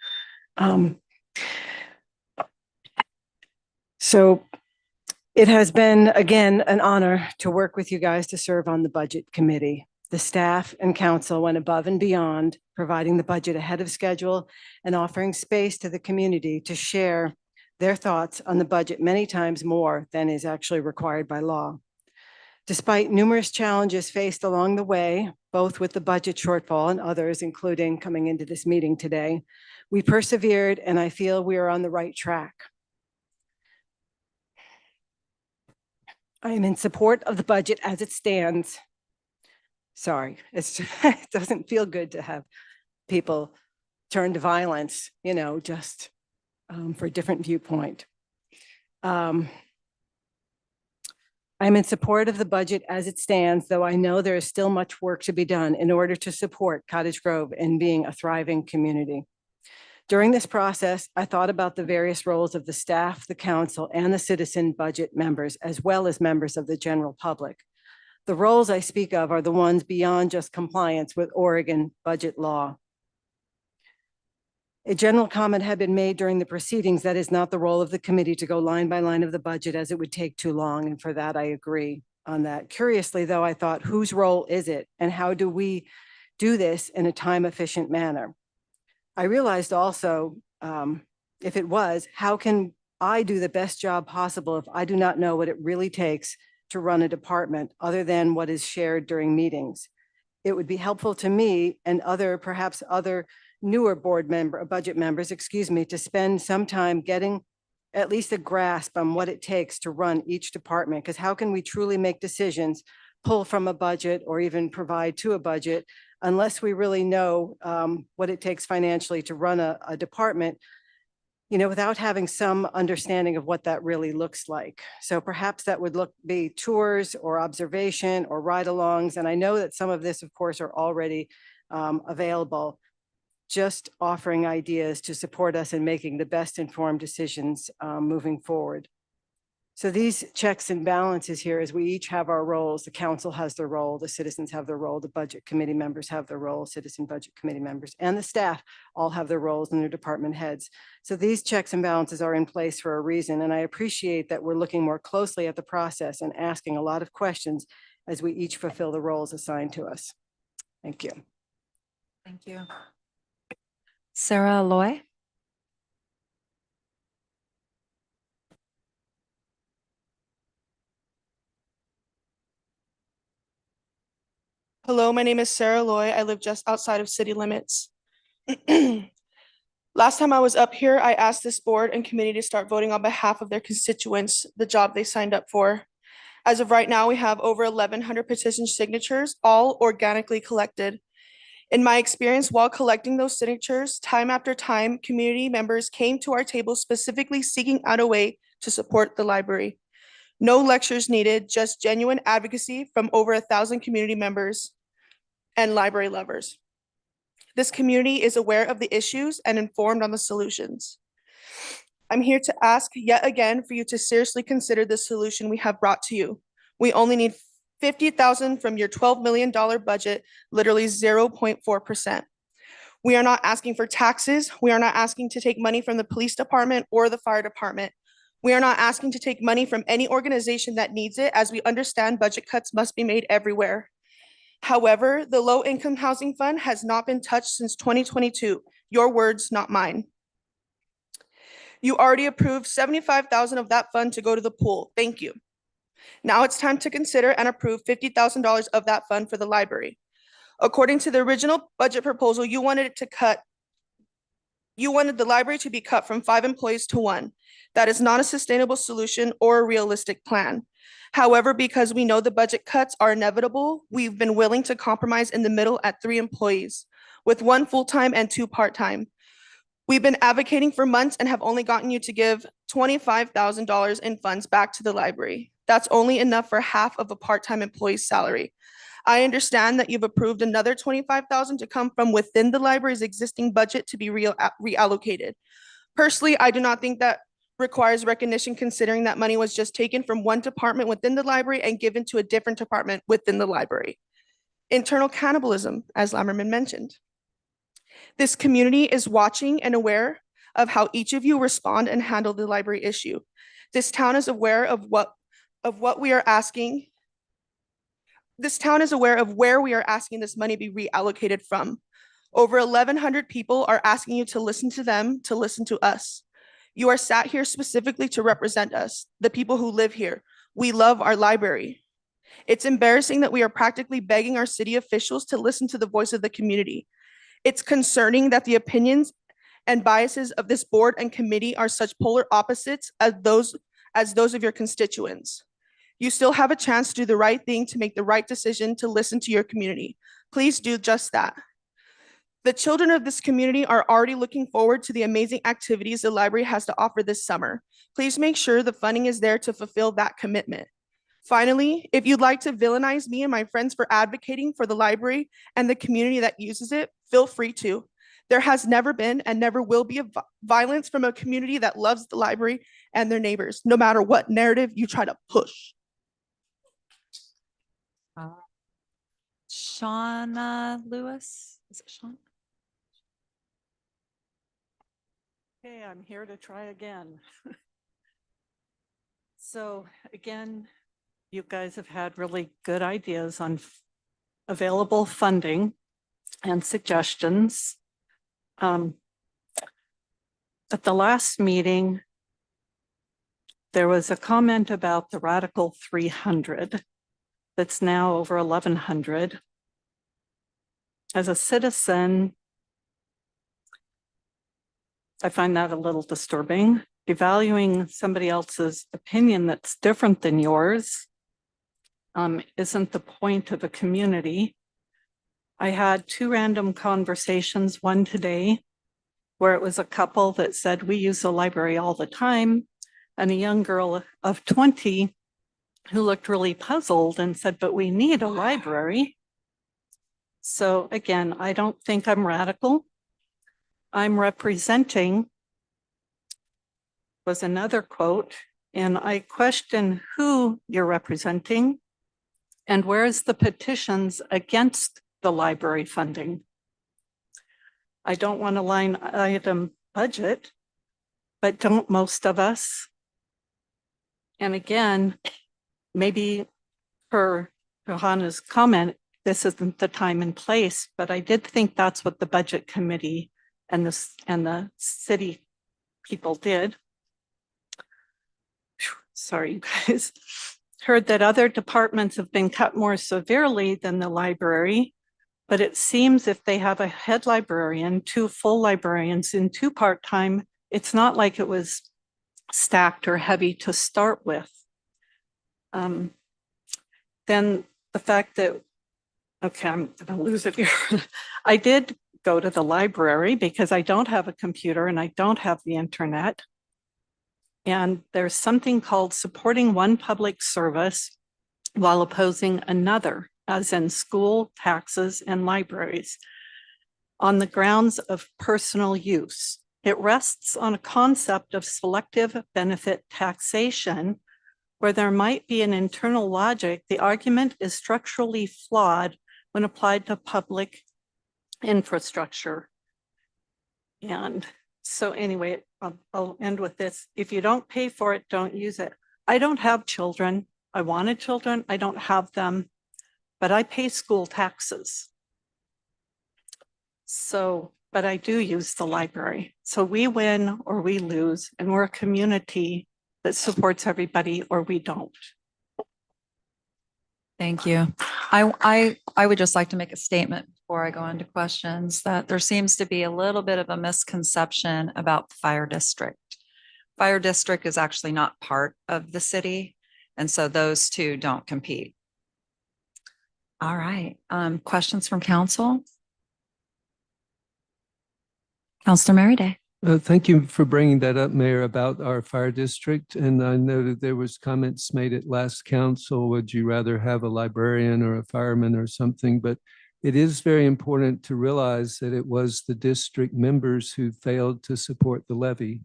S17: So it has been, again, an honor to work with you guys to serve on the Budget Committee. The staff and council went above and beyond, providing the budget ahead of schedule and offering space to the community to share their thoughts on the budget many times more than is actually required by law. Despite numerous challenges faced along the way, both with the budget shortfall and others, including coming into this meeting today, we persevered, and I feel we are on the right track. I am in support of the budget as it stands. Sorry, it doesn't feel good to have people turn to violence, just for a different viewpoint. I'm in support of the budget as it stands, though I know there is still much work to be done in order to support Cottage Grove in being a thriving community. During this process, I thought about the various roles of the staff, the council, and the citizen budget members, as well as members of the general public. The roles I speak of are the ones beyond just compliance with Oregon budget law. A general comment had been made during the proceedings that is not the role of the committee to go line by line of the budget, as it would take too long. And for that, I agree on that. Curiously, though, I thought, whose role is it? And how do we do this in a time-efficient manner? I realized also, if it was, how can I do the best job possible if I do not know what it really takes to run a department other than what is shared during meetings? It would be helpful to me and perhaps other newer budget members, to spend some time getting at least a grasp on what it takes to run each department. Because how can we truly make decisions, pull from a budget, or even provide to a budget unless we really know what it takes financially to run a department, without having some understanding of what that really looks like. So perhaps that would be tours or observation or ride-alongs. And I know that some of this, of course, are already available. Just offering ideas to support us in making the best informed decisions moving forward. So these checks and balances here, as we each have our roles, the council has their role, the citizens have their role, the budget committee members have their role, citizen budget committee members, and the staff all have their roles and their department heads. So these checks and balances are in place for a reason. And I appreciate that we're looking more closely at the process and asking a lot of questions as we each fulfill the roles assigned to us. Thank you.
S15: Thank you.
S1: Sarah Loy.
S18: Hello, my name is Sarah Loy. I live just outside of city limits. Last time I was up here, I asked this board and committee to start voting on behalf of their constituents, the job they signed up for. As of right now, we have over 1,100 petition signatures, all organically collected. In my experience, while collecting those signatures, time after time, community members came to our table specifically seeking out a way to support the library. No lectures needed, just genuine advocacy from over 1,000 community members and library lovers. This community is aware of the issues and informed on the solutions. I'm here to ask yet again for you to seriously consider the solution we have brought to you. We only need $50,000 from your $12 million budget, literally 0.4%. We are not asking for taxes. We are not asking to take money from the police department or the fire department. We are not asking to take money from any organization that needs it, as we understand budget cuts must be made everywhere. However, the low-income housing fund has not been touched since 2022. Your words, not mine. You already approved $75,000 of that fund to go to the pool. Thank you. Now it's time to consider and approve $50,000 of that fund for the library. According to the original budget proposal, you wanted the library to be cut from 5 employees to 1. That is not a sustainable solution or a realistic plan. However, because we know the budget cuts are inevitable, we've been willing to compromise in the middle at 3 employees, with 1 full-time and 2 part-time. We've been advocating for months and have only gotten you to give $25,000 in funds back to the library. That's only enough for half of a part-time employee's salary. I understand that you've approved another $25,000 to come from within the library's existing budget to be reallocated. Personally, I do not think that requires recognition, considering that money was just taken from one department within the library and given to a different department within the library. Internal cannibalism, as Lammerman mentioned. This community is watching and aware of how each of you respond and handle the library issue. This town is aware of what we are asking. This town is aware of where we are asking this money be reallocated from. Over 1,100 people are asking you to listen to them, to listen to us. You are sat here specifically to represent us, the people who live here. We love our library. It's embarrassing that we are practically begging our city officials to listen to the voice of the community. It's concerning that the opinions and biases of this board and committee are such polar opposites as those of your constituents. You still have a chance to do the right thing, to make the right decision, to listen to your community. Please do just that. The children of this community are already looking forward to the amazing activities the library has to offer this summer. Please make sure the funding is there to fulfill that commitment. Finally, if you'd like to villainize me and my friends for advocating for the library and the community that uses it, feel free to. There has never been and never will be violence from a community that loves the library and their neighbors, no matter what narrative you try to push.
S1: Shauna Lewis, is it Sean?
S19: Okay, I'm here to try again. So again, you guys have had really good ideas on available funding and suggestions. At the last meeting, there was a comment about the Radical 300 that's now over 1,100. As a citizen, I find that a little disturbing. Devaluing somebody else's opinion that's different than yours isn't the point of a community. I had 2 random conversations, one today, where it was a couple that said, we use the library all the time, and a young girl of 20 who looked really puzzled and said, but we need a library. So again, I don't think I'm radical. I'm representing, was another quote, and I question who you're representing and where's the petitions against the library funding. I don't want a line item budget, but don't most of us? And again, maybe per Johanna's comment, this isn't the time and place, but I did think that's what the budget committee and the city people did. Sorry, you guys. Heard that other departments have been cut more severely than the library, but it seems if they have a head librarian, 2 full librarians and 2 part-time, it's not like it was stacked or heavy to start with. Then the fact that, okay, I'm gonna lose it here. I did go to the library because I don't have a computer and I don't have the internet. And there's something called supporting one public service while opposing another, as in school, taxes, and libraries, on the grounds of personal use. It rests on a concept of selective benefit taxation, where there might be an internal logic. The argument is structurally flawed when applied to public infrastructure. And so anyway, I'll end with this. If you don't pay for it, don't use it. I don't have children. I wanted children. I don't have them, but I pay school taxes. So, but I do use the library. So we win or we lose, and we're a community that supports everybody, or we don't.
S1: Thank you. I would just like to make a statement before I go into questions that there seems to be a little bit of a misconception about the fire district. Fire district is actually not part of the city, and so those two don't compete. All right, questions from council? Councilor Merryday.
S14: Thank you for bringing that up, Mayor, about our fire district. And I know that there was comments made at last council. Would you rather have a librarian or a fireman or something? But it is very important to realize that it was the district members who failed to support the levy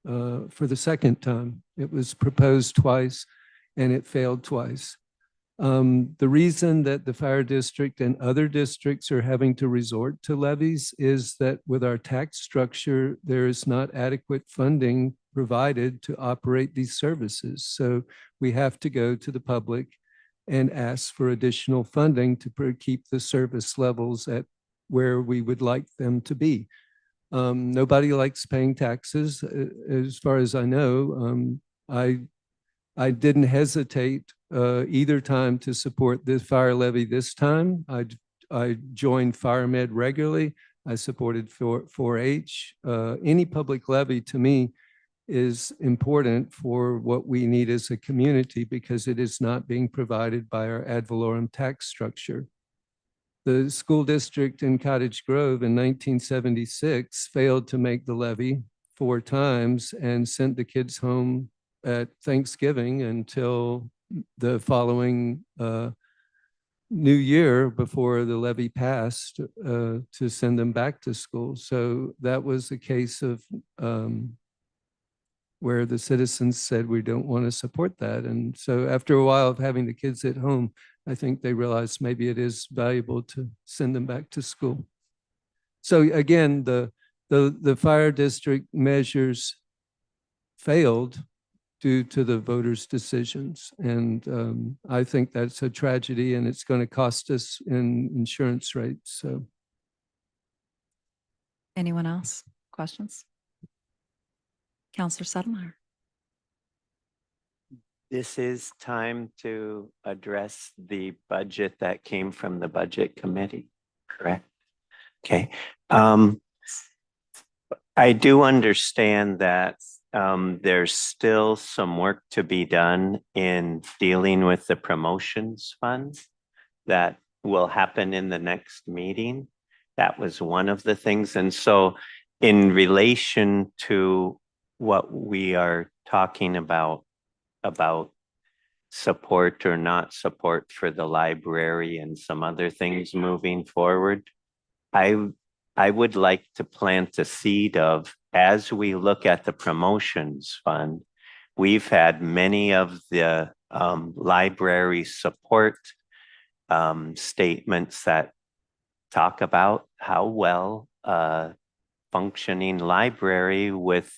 S14: for the second time. It was proposed twice and it failed twice. The reason that the fire district and other districts are having to resort to levies is that with our tax structure, there is not adequate funding provided to operate these services. So we have to go to the public and ask for additional funding to keep the service levels at where we would like them to be. Nobody likes paying taxes. As far as I know, I didn't hesitate either time to support this fire levy this time. I joined Fire Med regularly. I supported 4-H. Any public levy to me is important for what we need as a community because it is not being provided by our ad valorem tax structure. The school district in Cottage Grove in 1976 failed to make the levy 4 times and sent the kids home at Thanksgiving until the following New Year before the levy passed to send them back to school. So that was a case of where the citizens said, we don't want to support that. And so after a while of having the kids at home, I think they realized maybe it is valuable to send them back to school. So again, the the fire district measures failed due to the voters' decisions. And I think that's a tragedy, and it's going to cost us in insurance rates. So
S1: Anyone else? Questions? Counselor Settlemyer.
S20: This is time to address the budget that came from the Budget Committee, correct? Okay. I do understand that there's still some work to be done in dealing with the promotions funds that will happen in the next meeting. That was one of the things. And so in relation to what we are talking about support or not support for the library and some other things moving forward, I would like to plant a seed of, as we look at the promotions fund, we've had many of the library support statements that talk about how well functioning library with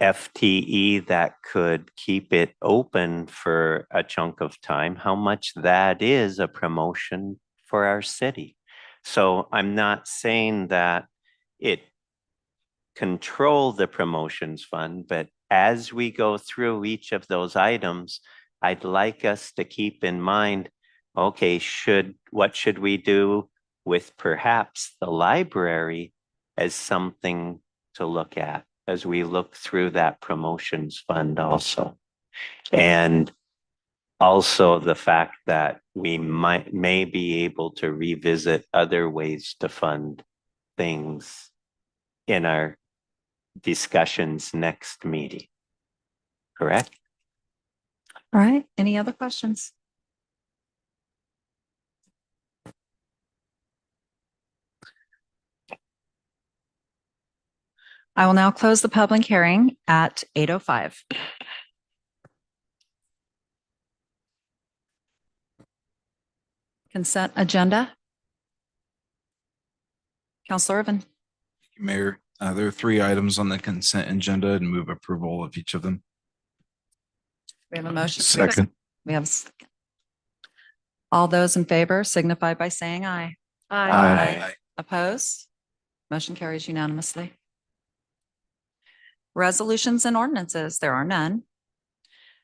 S20: FTE that could keep it open for a chunk of time, how much that is a promotion for our city. So I'm not saying that it control the promotions fund, but as we go through each of those items, I'd like us to keep in mind, okay, what should we do with perhaps the library as something to look at as we look through that promotions fund also. And also the fact that we may be able to revisit other ways to fund things in our discussions next meeting. Correct?
S1: All right. Any other questions? I will now close the public hearing at 8:05. Consent agenda. Counselor Irvin.
S21: Mayor, there are 3 items on the consent agenda and move approval of each of them.
S1: We have a motion.
S21: Second.
S1: We have a second. All those in favor signify by saying aye.
S21: Aye.
S1: Opposed? Motion carries unanimously. Resolutions and ordinances, there are none.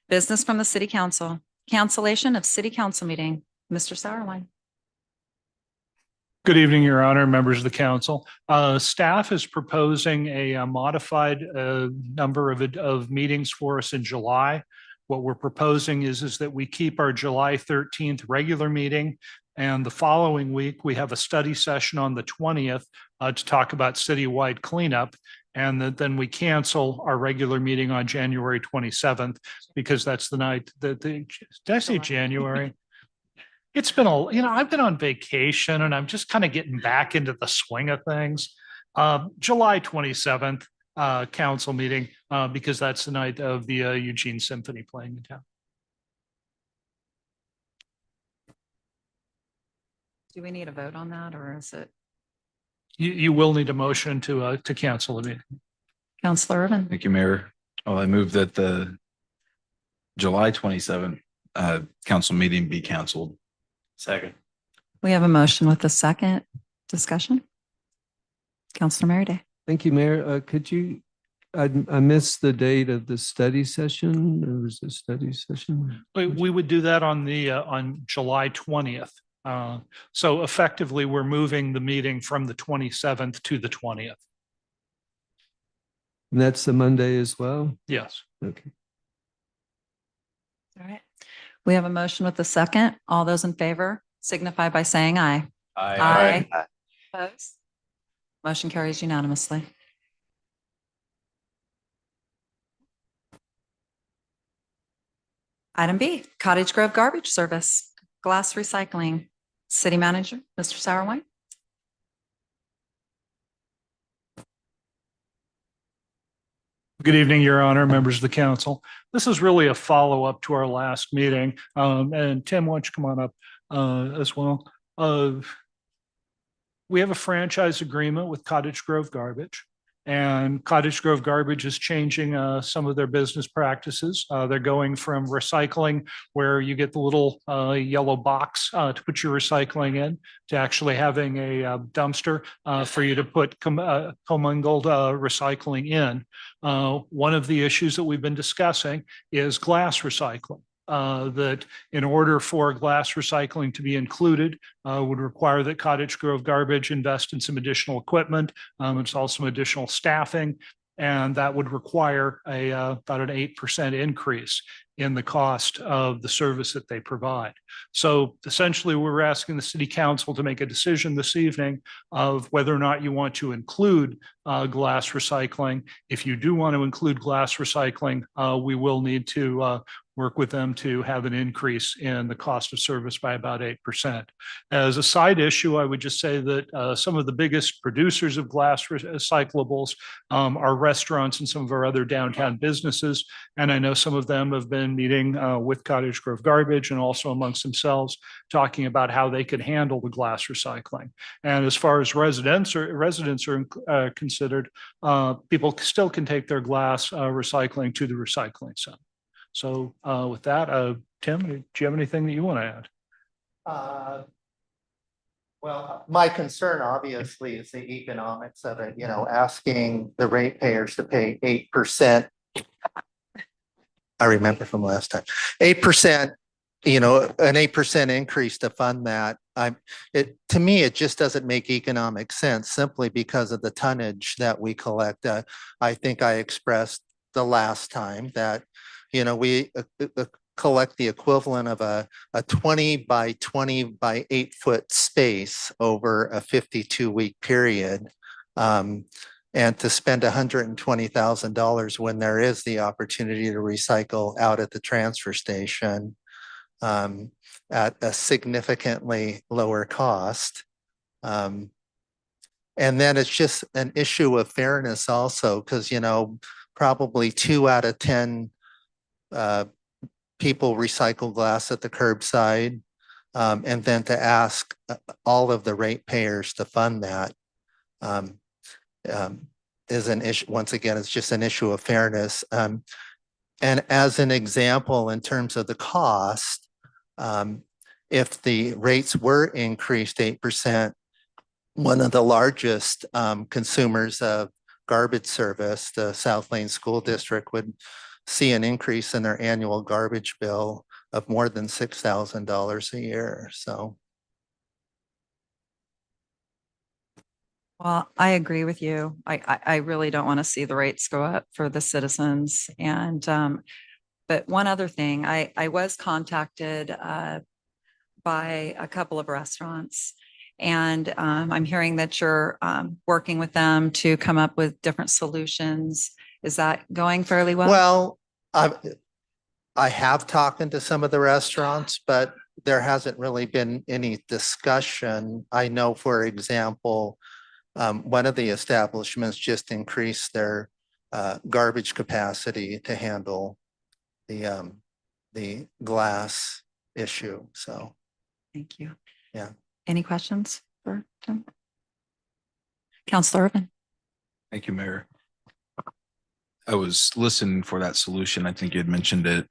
S1: Business from the City Council, cancellation of City Council meeting. Mr. Sauerwein.
S12: Good evening, Your Honor, members of the council. Staff is proposing a modified number of meetings for us in July. What we're proposing is that we keep our July 13th regular meeting, and the following week, we have a study session on the 20th to talk about citywide cleanup. And then we cancel our regular meeting on January 27th, because that's the night that did I say January? It's been I've been on vacation and I'm just kind of getting back into the swing of things. July 27th, council meeting, because that's the night of the Eugene Symphony playing in town.
S1: Do we need a vote on that, or is it?
S12: You will need a motion to cancel the meeting.
S1: Counselor Irvin.
S21: Thank you, Mayor. Well, I move that the July 27th council meeting be canceled.
S20: Second.
S1: We have a motion with a second. Discussion. Counselor Merriday.
S14: thank you, Mayor. Could you, I missed the date of the study session. There was a study session.
S12: We would do that on July 20th. So effectively, we're moving the meeting from the 27th to the 20th.
S14: And that's the Monday as well?
S12: Yes.
S14: Okay.
S1: All right. We have a motion with a second. All those in favor signify by saying aye.
S20: Aye.
S1: Opposed? Motion carries unanimously. Item B, Cottage Grove Garbage Service, glass recycling. City Manager, Mr. Sauerwein.
S12: Good evening, Your Honor, members of the council. This is really a follow-up to our last meeting. And Tim, why don't you come on up as well? We have a franchise agreement with Cottage Grove Garbage. And Cottage Grove Garbage is changing some of their business practices. They're going from recycling, where you get the little yellow box to put your recycling in, to actually having a dumpster for you to put commingled recycling in. One of the issues that we've been discussing is glass recycling. That in order for glass recycling to be included would require that Cottage Grove Garbage invest in some additional equipment. It's also some additional staffing, and that would require about an 8% increase in the cost of the service that they provide. So essentially, we're asking the city council to make a decision this evening of whether or not you want to include glass recycling. If you do want to include glass recycling, we will need to work with them to have an increase in the cost of service by about 8%. As a side issue, I would just say that some of the biggest producers of glass recyclables are restaurants and some of our other downtown businesses. And I know some of them have been meeting with Cottage Grove Garbage and also amongst themselves, talking about how they could handle the glass recycling. And as far as residents are considered, people still can take their glass recycling to the recycling center. So with that, Tim, do you have anything that you want to add?
S2: Well, my concern obviously is the economics of it, asking the ratepayers to pay 8%. I remember from last time, 8%, an 8% increase to fund that. To me, it just doesn't make economic sense simply because of the tonnage that we collect. I think I expressed the last time that we collect the equivalent of a 20 by 20 by 8 foot space over a 52-week period. And to spend $120,000 when there is the opportunity to recycle out at the transfer station at a significantly lower cost. And then it's just an issue of fairness also, because, probably 2 out of 10 people recycle glass at the curbside, and then to ask all of the ratepayers to fund that is an issue. Once again, it's just an issue of fairness. And as an example, in terms of the cost, if the rates were increased 8%, one of the largest consumers of garbage service, the South Lane School District, would see an increase in their annual garbage bill of more than $6,000 a year. So.
S1: Well, I agree with you. I really don't want to see the rates go up for the citizens. And, but one other thing, I was contacted by a couple of restaurants, and I'm hearing that you're working with them to come up with different solutions. Is that going fairly well?
S2: Well, I have talked to some of the restaurants, but there hasn't really been any discussion. I know, for example, one of the establishments just increased their garbage capacity to handle the glass issue. So.
S1: Thank you.
S2: Yeah.
S1: Any questions for Tim? Councilor Irvin.
S21: Thank you, Mayor. I was listening for that solution. I think you had mentioned it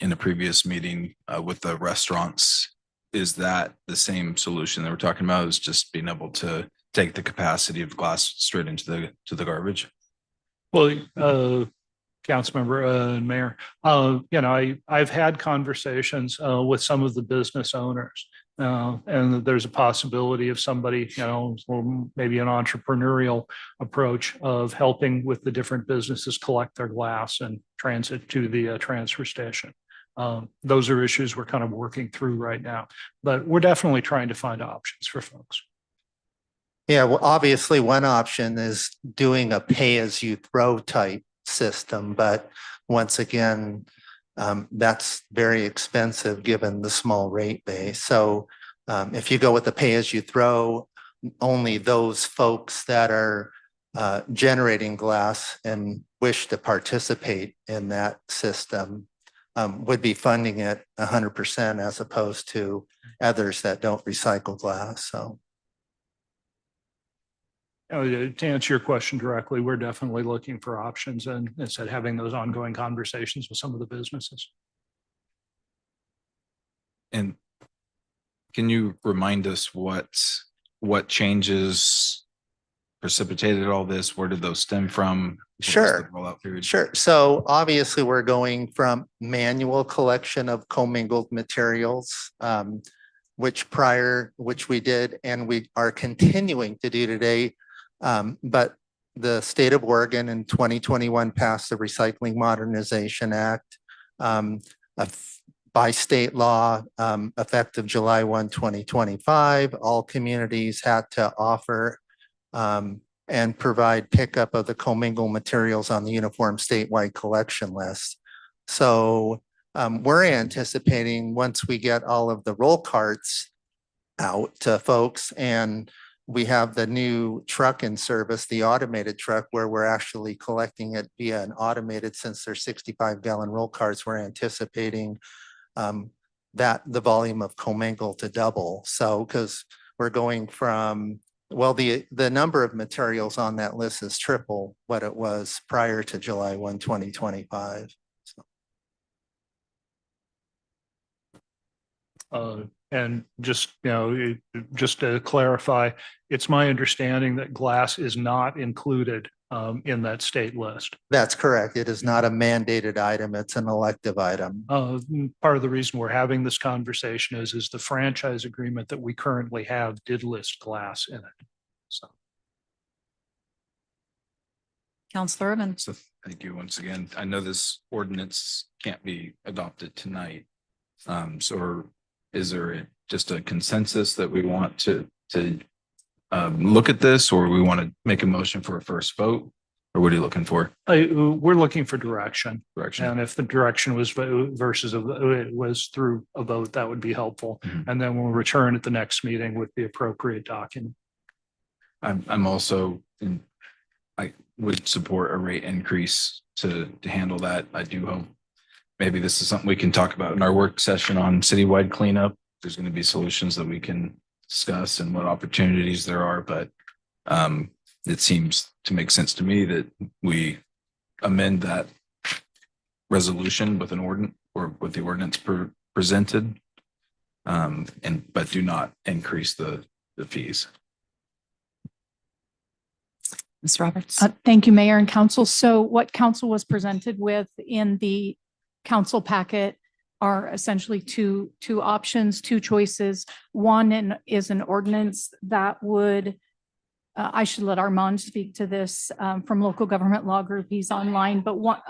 S21: in a previous meeting with the restaurants. Is that the same solution that we're talking about, is just being able to take the capacity of glass straight into the garbage?
S12: Well, Councilmember and Mayor, I've had conversations with some of the business owners, and there's a possibility of somebody, or maybe an entrepreneurial approach of helping with the different businesses collect their glass and transit to the transfer station. Those are issues we're kind of working through right now, but we're definitely trying to find options for folks.
S2: Yeah, well, obviously one option is doing a pay-as-you-throw type system, but once again, that's very expensive given the small rate base. So if you go with the pay-as-you-throw, only those folks that are generating glass and wish to participate in that system would be funding it 100%, as opposed to others that don't recycle glass. So.
S12: To answer your question directly, we're definitely looking for options and instead having those ongoing conversations with some of the businesses.
S21: And can you remind us what changes precipitated all this? Where did those stem from? What was the
S2: Sure.
S21: rollout period?
S2: Sure. So obviously, we're going from manual collection of commingled materials, which we did and we are continuing to do today. But the state of Oregon in 2021 passed the Recycling Modernization Act. By state law, effective July 1, 2025, all communities had to offer and provide pickup of the commingled materials on the uniform statewide collection list. So we're anticipating once we get all of the roll carts out to folks and we have the new truck in service, the automated truck, where we're actually collecting it via an automated, since they're 65-gallon roll carts, we're anticipating that the volume of commingle to double. So, because we're going from, well, the number of materials on that list is triple what it was prior to July 1, 2025.
S12: And just, just to clarify, it's my understanding that glass is not included in that state list.
S2: That's correct. It is not a mandated item. It's an elective item.
S12: Part of the reason we're having this conversation is the franchise agreement that we currently have did list glass in it. So.
S1: Counselor Urban.
S21: So thank you once again. I know this ordinance can't be adopted tonight. So is there just a consensus that we want to look at this, or we want to make a motion for a first vote? Or what are you looking for?
S12: We're looking for direction.
S21: Direction.
S12: And if the direction was versus it was through a vote, that would be helpful. And then we'll return at the next meeting with the appropriate document.
S21: I'm also, I would support a rate increase to handle that. I do hope maybe this is something we can talk about in our work session on citywide cleanup. There's going to be solutions that we can discuss and what opportunities there are, but it seems to make sense to me that we amend that resolution with an ordinance or with the ordinance presented, but do not increase the fees.
S1: Ms. Roberts.
S4: Thank you, Mayor and Council. So what Council was presented with in the Council packet are essentially two options, two choices. One is an ordinance that would, I should let Armand speak to this from Local Government Law Group. He's online, but one,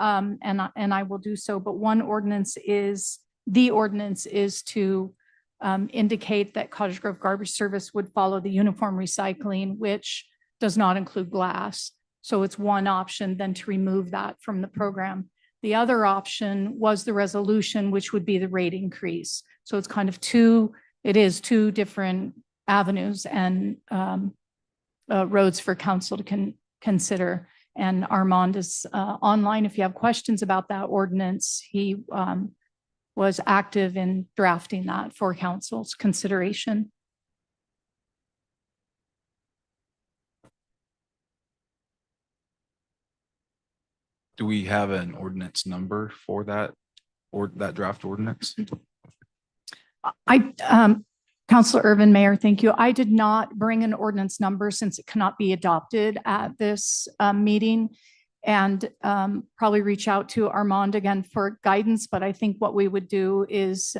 S4: and I will do so. But one ordinance is, the ordinance is to indicate that Cottage Grove Garbage Service would follow the uniform recycling, which does not include glass. So it's one option then to remove that from the program. The other option was the resolution, which would be the rate increase. So it's kind of two different avenues and roads for council to consider. And Armand is online. If you have questions about that ordinance, he was active in drafting that for council's consideration.
S21: Do we have an ordinance number for that or that draft ordinance?
S4: Councilor Urban, Mayor, thank you. I did not bring an ordinance number since it cannot be adopted at this meeting, and probably reach out to Armand again for guidance. But I think what we would do is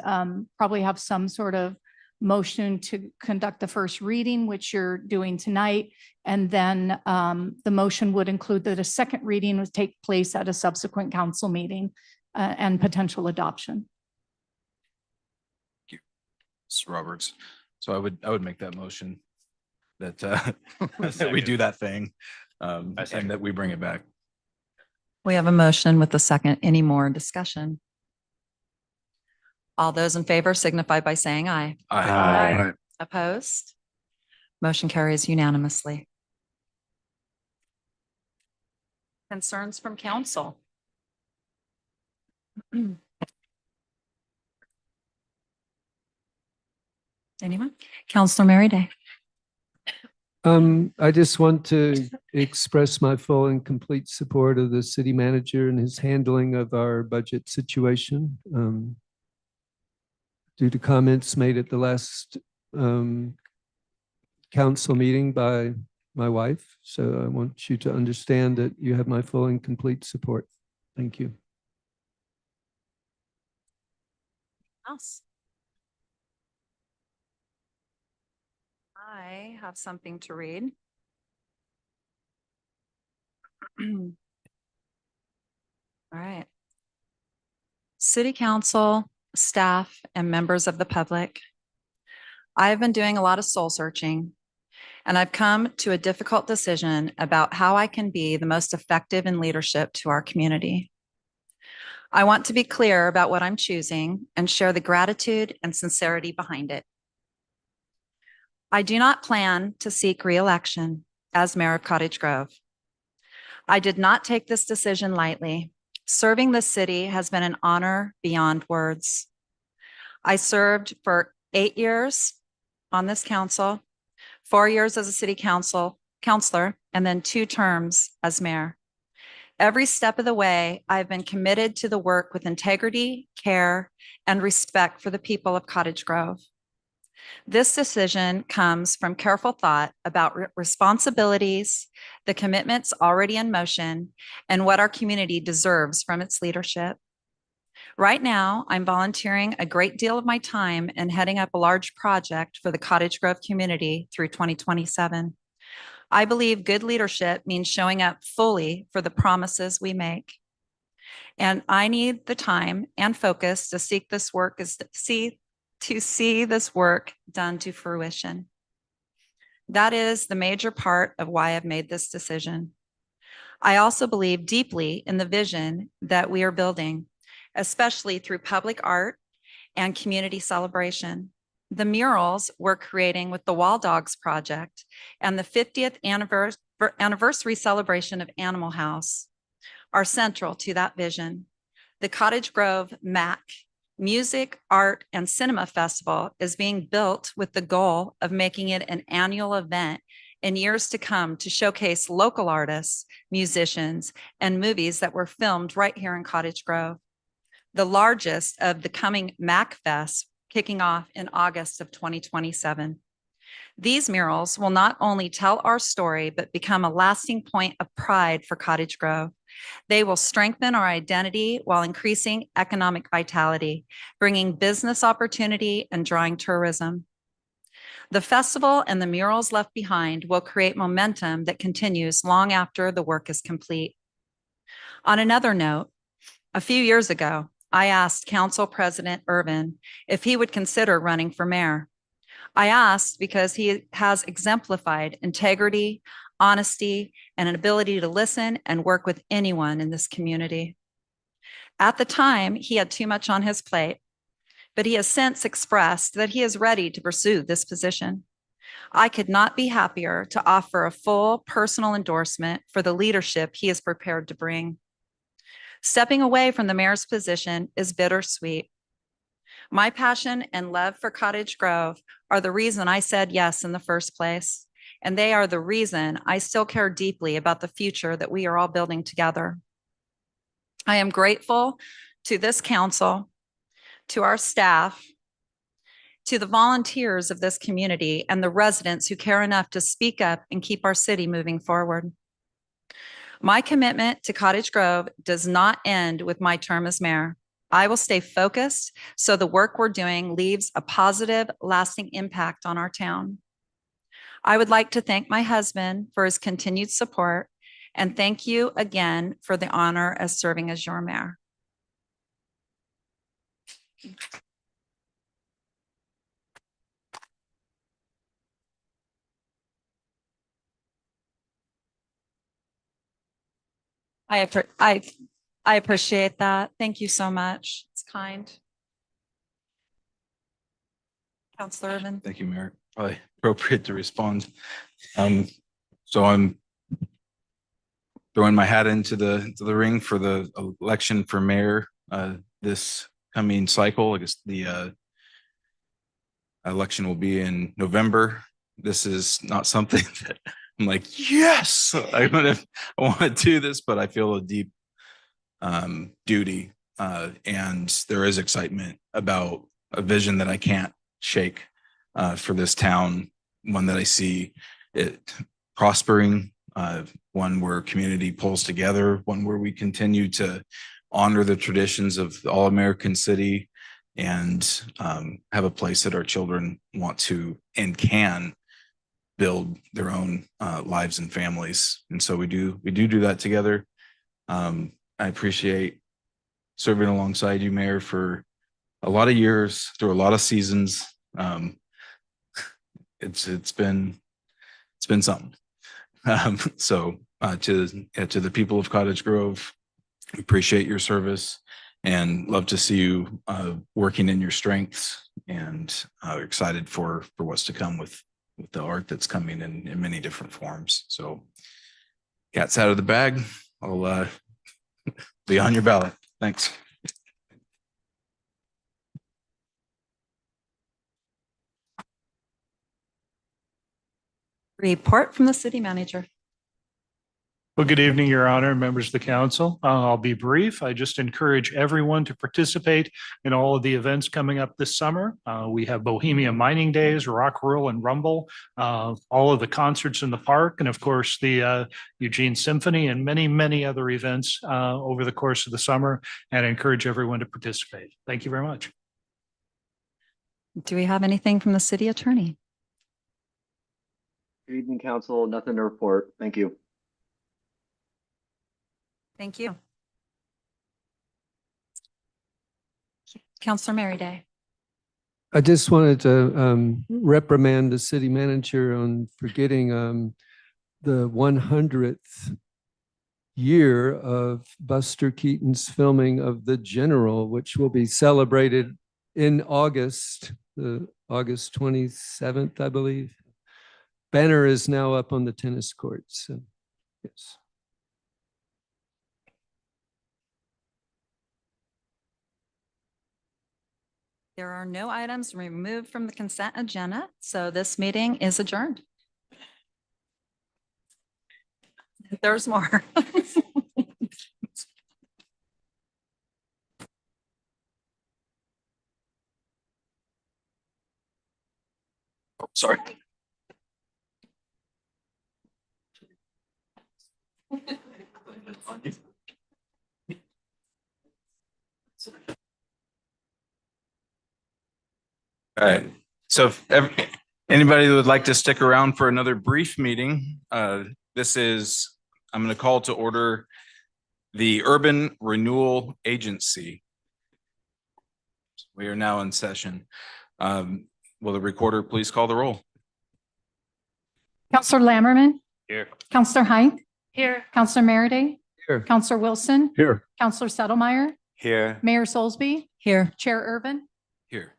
S4: probably have some sort of motion to conduct the first reading, which you're doing tonight. And then the motion would include that a second reading would take place at a subsequent council meeting and potential adoption.
S21: Thank you, Mr. Roberts. So I would make that motion that, that we do that thing and that we bring it back.
S1: We have a motion with a second. Any more discussion? All those in favor signify by saying aye.
S21: Aye.
S1: Opposed? Motion carries unanimously. Concerns from council? Anyone? Counselor Mary Day.
S14: I just want to express my full and complete support of the city manager and his handling of our budget situation. Due to comments made at the last council meeting by my wife. So I want you to understand that you have my full and complete support. Thank you.
S1: Else? I have something to read. All right. City Council, staff, and members of the public. I've been doing a lot of soul searching, and I've come to a difficult decision about how I can be the most effective in leadership to our community. I want to be clear about what I'm choosing and share the gratitude and sincerity behind it. I do not plan to seek re-election as mayor of Cottage Grove. I did not take this decision lightly. Serving the city has been an honor beyond words. I served for 8 years on this council, 4 years as a city councilor, and then 2 terms as mayor. Every step of the way, I've been committed to the work with integrity, care, and respect for the people of Cottage Grove. This decision comes from careful thought about responsibilities, the commitments already in motion, and what our community deserves from its leadership. Right now, I'm volunteering a great deal of my time and heading up a large project for the Cottage Grove community through 2027. I believe good leadership means showing up fully for the promises we make. And I need the time and focus to see this work done to fruition. That is the major part of why I've made this decision. I also believe deeply in the vision that we are building, especially through public art and community celebration. The murals we're creating with the Wall Dogs Project and the 50th anniversary celebration of Animal House are central to that vision. The Cottage Grove MAC Music, Art, and Cinema Festival is being built with the goal of making it an annual event in years to come to showcase local artists, musicians, and movies that were filmed right here in Cottage Grove. The largest of the coming MAC Fest kicking off in August of 2027. These murals will not only tell our story, but become a lasting point of pride for Cottage Grove. They will strengthen our identity while increasing economic vitality, bringing business opportunity and drawing tourism. The festival and the murals left behind will create momentum that continues long after the work is complete. On another note, a few years ago, I asked Council President Irvin if he would consider running for mayor. I asked because he has exemplified integrity, honesty, and an ability to listen and work with anyone in this community. At the time, he had too much on his plate, but he has since expressed that he is ready to pursue this position. I could not be happier to offer a full personal endorsement for the leadership he is prepared to bring. Stepping away from the mayor's position is bittersweet. My passion and love for Cottage Grove are the reason I said yes in the first place, and they are the reason I still care deeply about the future that we are all building together. I am grateful to this council, to our staff, to the volunteers of this community, and the residents who care enough to speak up and keep our city moving forward. My commitment to Cottage Grove does not end with my term as mayor. I will stay focused so the work we're doing leaves a positive, lasting impact on our town. I would like to thank my husband for his continued support and thank you again for the honor of serving as your mayor. I appreciate that. Thank you so much. It's kind. Councilor Irvin.
S21: Thank you, Mayor. Probably appropriate to respond. So I'm throwing my hat into the ring for the election for mayor this coming cycle. I guess the election will be in November. This is not something that I'm like, yes, I want to do this, but I feel a deep duty. And there is excitement about a vision that I can't shake for this town, one that I see it prospering, one where community pulls together, one where we continue to honor the traditions of the All-American City and have a place that our children want to and can build their own lives and families. And so we do that together. I appreciate serving alongside you, Mayor, for a lot of years, through a lot of seasons. It's been something. So to the people of Cottage Grove, appreciate your service and love to see you working in your strengths, and excited for what's to come with the art that's coming in many different forms. So cat's out of the bag. I'll be on your ballot. Thanks.
S1: Report from the city manager.
S12: Well, good evening, Your Honor, members of the council. I'll be brief. I just encourage everyone to participate in all of the events coming up this summer. We have Bohemia Mining Days, Rock, Roll, and Rumble, all of the concerts in the park, and of course, the Eugene Symphony and many, many other events over the course of the summer, and I encourage everyone to participate. Thank you very much.
S1: Do we have anything from the city attorney?
S5: Good evening, council. Nothing to report. Thank you.
S1: Thank you. Counselor Merryday.
S14: I just wanted to reprimand the city manager on forgetting the 100th year of Buster Keaton's filming of The General, which will be celebrated in August, August 27th, I believe. Banner is now up on the tennis courts. So, yes.
S1: There are no items removed from the consent agenda, so this meeting is adjourned. There's more.
S21: Sorry. All right. So if anybody that would like to stick around for another brief meeting, I'm going to call to order the Urban Renewal Agency. We are now in session. Will the recorder please call the roll?
S4: Counselor Lammerman,
S21: Here.
S4: Counselor Height,
S19: Here.
S4: Counselor Merriday,
S14: Here.
S4: Counselor Wilson,
S14: Here.
S4: Counselor Settlemeyer,
S20: Here.
S4: Mayor Soulsby,
S1: Here.
S4: Chair Irvin.
S21: Here.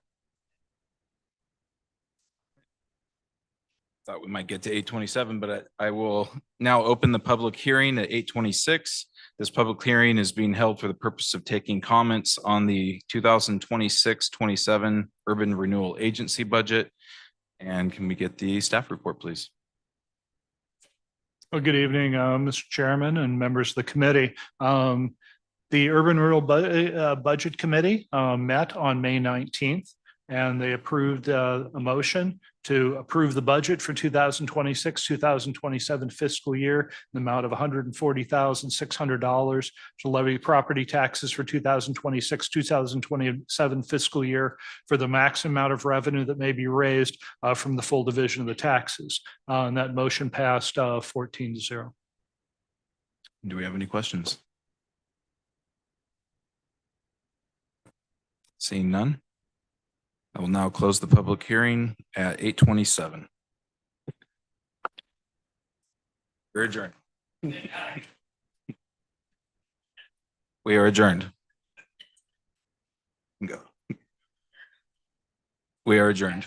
S21: Thought we might get to 8:27, but I will now open the public hearing at 8:26. This public hearing is being held for the purpose of taking comments on the 2026-27 Urban Renewal Agency budget. And can we get the staff report, please?
S12: Well, good evening, Mr. Chairman and members of the committee. The Urban Rural Budget Committee met on May 19th, and they approved a motion to approve the budget for 2026-2027 fiscal year in the amount of $140,600 to levy property taxes for 2026-2027 fiscal year for the maximum amount of revenue that may be raised from the full division of the taxes. And that motion passed 14-0.
S21: Do we have any questions? Seeing none, I will now close the public hearing at 8:27. We're adjourned. We are adjourned. Go. We are adjourned.